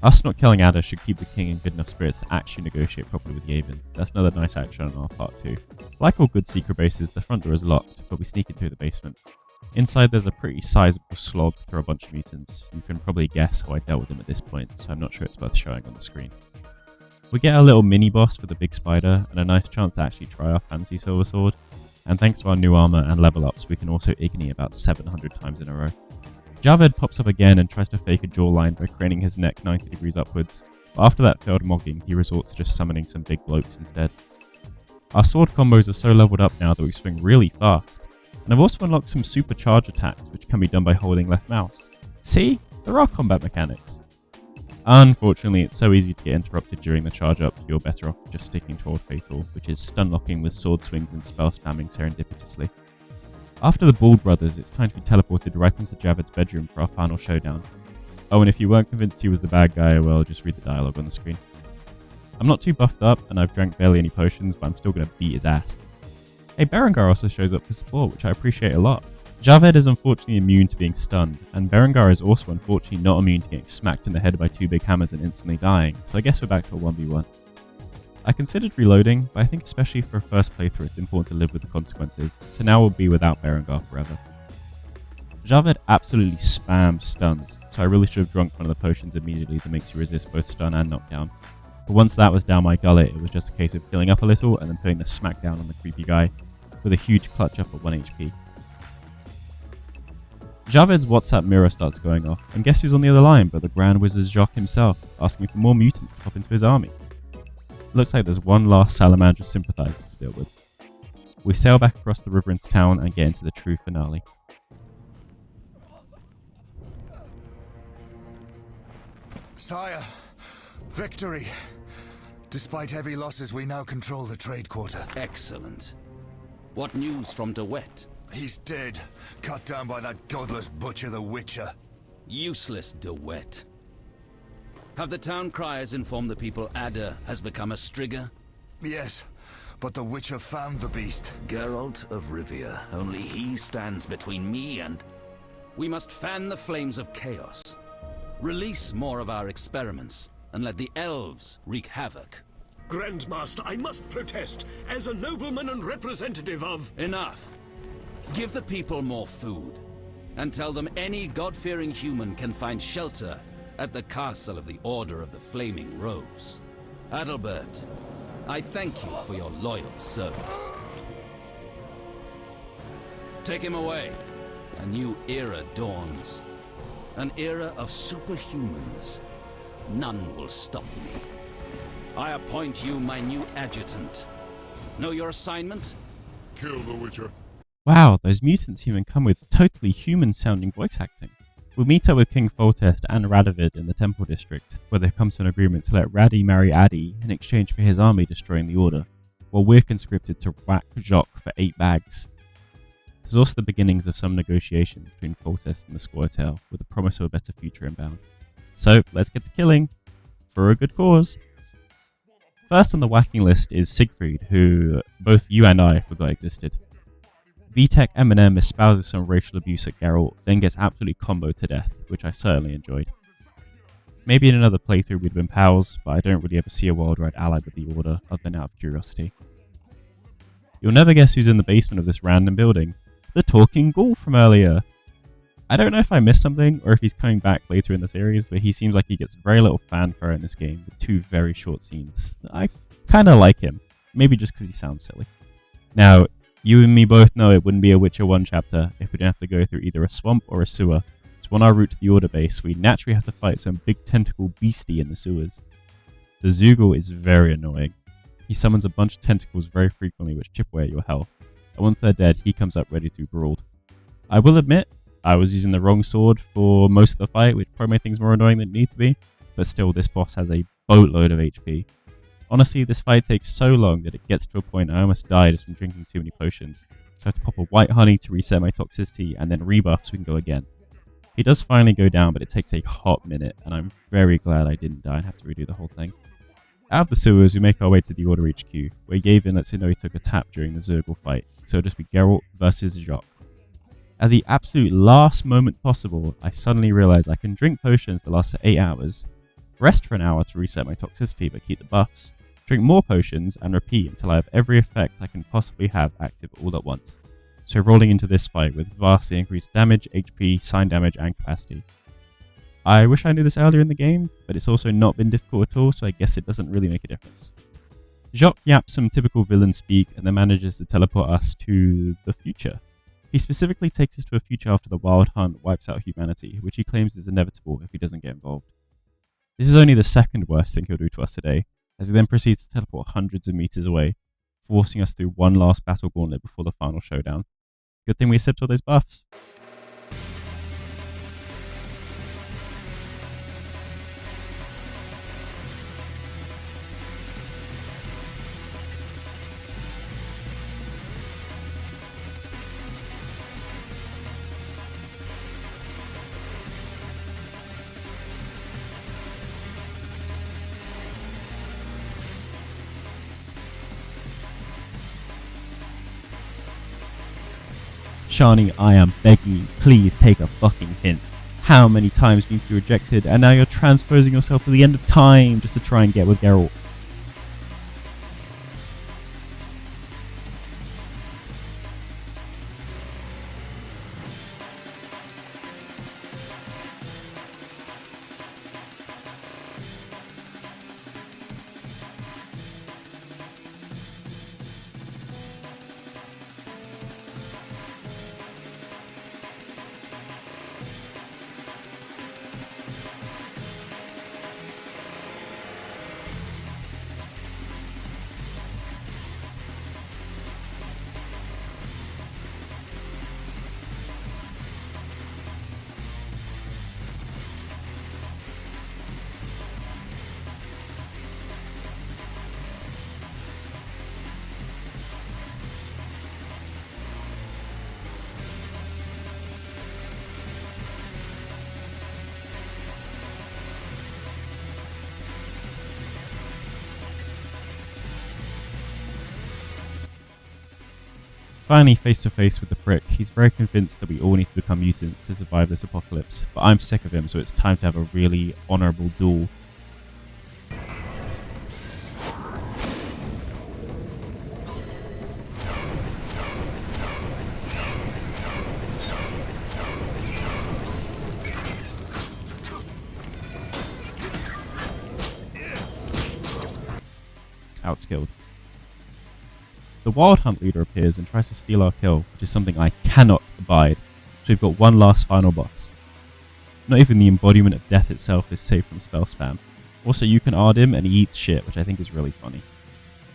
Us not killing Ada should keep the king in good enough spirits to actually negotiate properly with Yavin. That's another nice action on our part too. Like all good secret bases, the front door is locked, but we sneak it through the basement. Inside there's a pretty sizable slog through a bunch of mutants. You can probably guess how I dealt with them at this point, so I'm not sure it's worth showing on the screen. We get a little mini-boss with a big spider, and a nice chance to actually try our fancy silver sword, and thanks to our new armor and level ups we can also Igni about 700 times in a row. Javed pops up again and tries to fake a jawline by craning his neck 90 degrees upwards, but after that failed mogging he resorts to just summoning some big blokes instead. Our sword combos are so leveled up now that we swing really fast, and I've also unlocked some supercharge attacks which can be done by holding left mouse. See? There are combat mechanics. Unfortunately, it's so easy to get interrupted during the charge up, you're better off just sticking to Old Fatal, which is stun locking with sword swings and spell spamming serendipitously. After the Bald Brothers, it's time to be teleported right into Javed's bedroom for our final showdown. Oh, and if you weren't convinced he was the bad guy, well, just read the dialogue on the screen. I'm not too buffed up, and I've drank barely any potions, but I'm still going to beat his ass. Hey, Berengar also shows up for support, which I appreciate a lot. Javed is unfortunately immune to being stunned, and Berengar is also unfortunately not immune to getting smacked in the head by 2 big hammers and instantly dying, so I guess we're back to a 1v1. I considered reloading, but I think especially for a first playthrough it's important to live with the consequences, so now we'll be without Berengar forever. Javed absolutely spams stuns, so I really should have drunk one of the potions immediately that makes you resist both stun and knockdown. But once that was down my gullet, it was just a case of healing up a little and then putting the smack down on the creepy guy, with a huge clutch up at 1 HP. Javed's WhatsApp mirror starts going off, and guess who's on the other line but the Grand Wizard Jacques himself, asking for more mutants to pop into his army. Looks like there's one last salamander sympathizer to deal with. We sail back across the river into town and get into the true finale. Sire, victory! Despite heavy losses, we now control the trade quarter. Excellent. What news from De Wet? He's dead, cut down by that godless butcher, the Witcher. Useless De Wet. Have the town criers informed the people Ada has become a Strigger? Yes, but the Witcher found the beast. Geralt of Rivia. Only he stands between me and... We must fan the flames of chaos. Release more of our experiments, and let the elves wreak havoc. Grandmaster, I must protest, as a nobleman and representative of... Enough. Give the people more food, and tell them any God-fearing human can find shelter at the castle of the Order of the Flaming Rose. Adalbert, I thank you for your loyal service. Take him away. A new era dawns. An era of superhumans. None will stop me. I appoint you my new adjutant. Know your assignment? Kill the Witcher. Wow, those mutants even come with totally human-sounding voice acting. We meet up with King Foltest and Radovid in the Temple District, where they've come to an agreement to let Raddy marry Addy in exchange for his army destroying the Order, while we're conscripted to whack Jacques for 8 bags. There's also the beginnings of some negotiations between Foltest and the Squirtail, with the promise of a better future inbound. So, let's get to killing, for a good cause. First on the whacking list is Siegfried, who both you and I forgot existed. VTech Eminem espouses some racial abuse at Geralt, then gets absolutely comboed to death, which I certainly enjoyed. Maybe in another playthrough we'd been pals, but I don't really ever see a world where I'd allied with the Order, other than out of curiosity. You'll never guess who's in the basement of this random building. The talking ghoul from earlier. I don't know if I missed something, or if he's coming back later in the series, but he seems like he gets very little fanfare in this game, with 2 very short scenes. I kinda like him, maybe just because he sounds silly. Now, you and me both know it wouldn't be a Witcher 1 chapter if we didn't have to go through either a swamp or a sewer, so on our route to the Order base, we naturally have to fight some big tentacle beastie in the sewers. The Zoogle is very annoying. He summons a bunch of tentacles very frequently which chip away at your health, and once they're dead, he comes up ready to be brawled. I will admit, I was using the wrong sword for most of the fight, which probably made things more annoying than it needs to be, but still this boss has a boatload of HP. Honestly, this fight takes so long that it gets to a point I almost died just from drinking too many potions, so I have to pop a white honey to reset my toxicity and then rebuff so we can go again. He does finally go down, but it takes a hot minute, and I'm very glad I didn't die and have to redo the whole thing. Out of the sewers, we make our way to the Order HQ, where Yavin lets him know he took a tap during the Zergal fight, so it'll just be Geralt versus Jacques. At the absolute last moment possible, I suddenly realise I can drink potions that last for 8 hours, rest for an hour to reset my toxicity but keep the buffs, drink more potions, and repeat until I have every effect I can possibly have active all at once. So rolling into this fight with vastly increased damage, HP, sign damage, and capacity. I wish I knew this earlier in the game, but it's also not been difficult at all, so I guess it doesn't really make a difference. Jacques yaps some typical villain speak and then manages to teleport us to the future. He specifically takes us to a future after the Wild Hunt wipes out humanity, which he claims is inevitable if he doesn't get involved. This is only the second worst thing he'll do to us today, as he then proceeds to teleport hundreds of meters away, forcing us through one last battle gauntlet before the final showdown. Good thing we sipped all those buffs. Shani, I am begging you, please take a fucking hint. How many times have you been rejected and now you're transposing yourself to the end of time just to try and get with Geralt? Finally face to face with the prick, he's very convinced that we all need to become mutants to survive this apocalypse, but I'm sick of him, so it's time to have a really honourable duel. Outskilled. The Wild Hunt leader appears and tries to steal our kill, which is something I cannot abide, so we've got one last final boss. Not even the embodiment of death itself is safe from spell spam. Also, you can ARD him and he eats shit, which I think is really funny.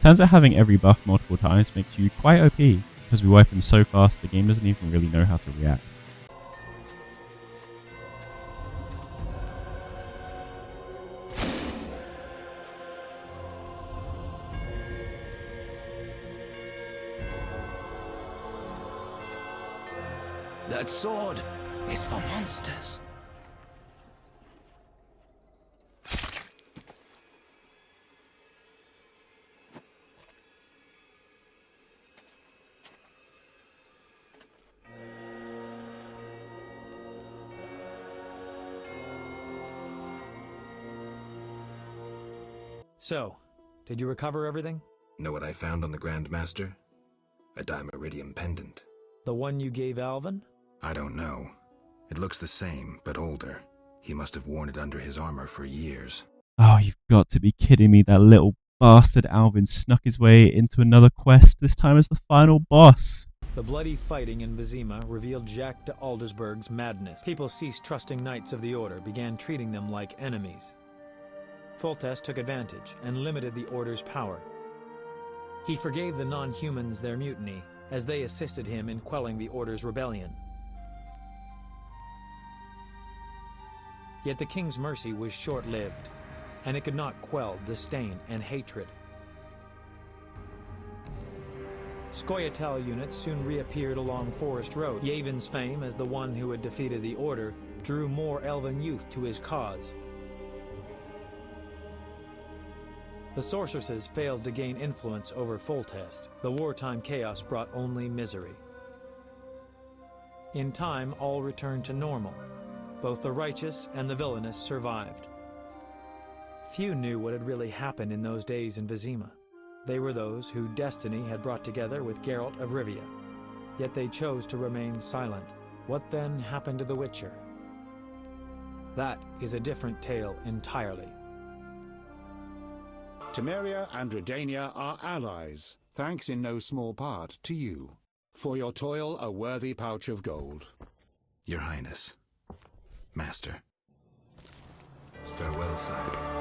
Turns out having every buff multiple times makes you quite OP, because we wipe him so fast the game doesn't even really know how to react. That sword is for monsters. So, did you recover everything? Know what I found on the Grand Master? A Dimeridium pendant. The one you gave Alvin? I don't know. It looks the same, but older. He must have worn it under his armor for years. Oh, you've got to be kidding me. That little bastard Alvin snuck his way into another quest, this time as the final boss. The bloody fighting in Vizima revealed Jacques de Aldersberg's madness. People ceased trusting Knights of the Order, began treating them like enemies. Foltest took advantage and limited the Order's power. He forgave the non-humans their mutiny, as they assisted him in quelling the Order's rebellion. Yet the King's mercy was short-lived, and it could not quell disdain and hatred. Scoia'tael units soon reappeared along Forest Road. Yavon's fame as the one who had defeated the Order drew more elven youth to his cause. The sorceresses failed to gain influence over Foltest. The wartime chaos brought only misery. In time, all returned to normal. Both the righteous and the villainous survived. Few knew what had really happened in those days in Vizima. They were those who destiny had brought together with Geralt of Rivia. Yet they chose to remain silent. What then happened to the Witcher? That is a different tale entirely. Temeria and Redania are allies, thanks in no small part to you. For your toil, a worthy pouch of gold. Your Highness. Master. Farewell, sire.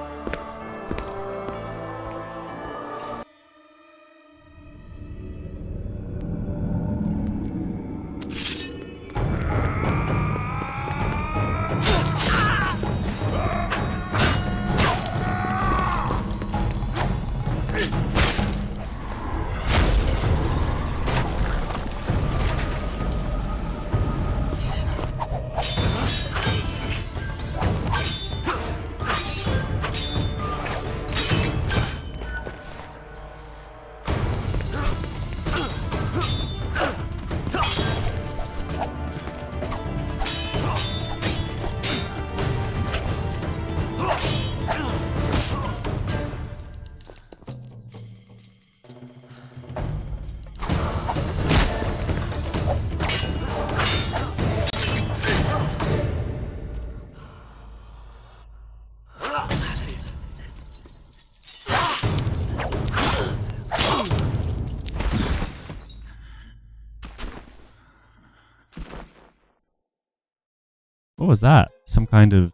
What was that? Some kind of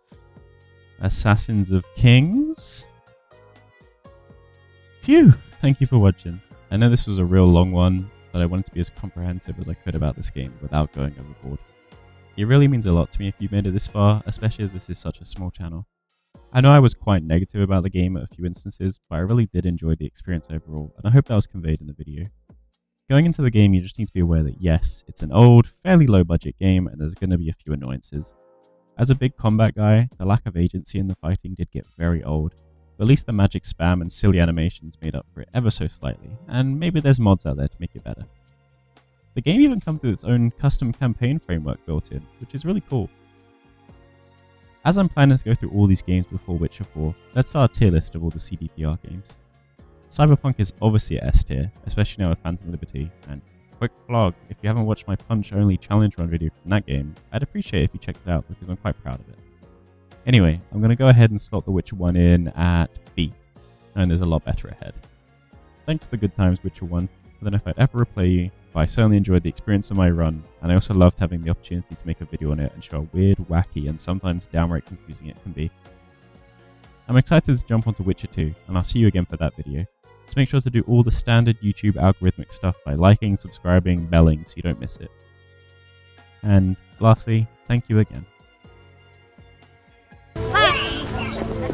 Assassins of Kings? Phew! Thank you for watching. I know this was a real long one, but I wanted to be as comprehensive as I could about this game without going overboard. It really means a lot to me if you've made it this far, especially as this is such a small channel. I know I was quite negative about the game at a few instances, but I really did enjoy the experience overall, and I hope that was conveyed in the video. Going into the game, you just need to be aware that yes, it's an old, fairly low budget game, and there's going to be a few annoyances. As a big combat guy, the lack of agency in the fighting did get very old, but at least the magic spam and silly animations made up for it ever so slightly, and maybe there's mods out there to make it better. The game even comes with its own custom campaign framework built in, which is really cool. As I'm planning to go through all these games before Witcher 4, let's start a tier list of all the CDPR games. Cyberpunk is obviously a S tier, especially now with Phantom Liberty, and quick vlog, if you haven't watched my punch-only challenge run video from that game, I'd appreciate it if you checked it out because I'm quite proud of it. Anyway, I'm going to go ahead and slot The Witcher 1 in at B, and there's a lot better ahead. Thanks to the good times Witcher 1, I don't know if I'd ever replay you, but I certainly enjoyed the experience of my run, and I also loved having the opportunity to make a video on it and show how weird, wacky, and sometimes downright confusing it can be. I'm excited to jump onto Witcher 2, and I'll see you again for that video. So make sure to do all the standard YouTube algorithmic stuff by liking, subscribing, belling so you don't miss it. And lastly, thank you again.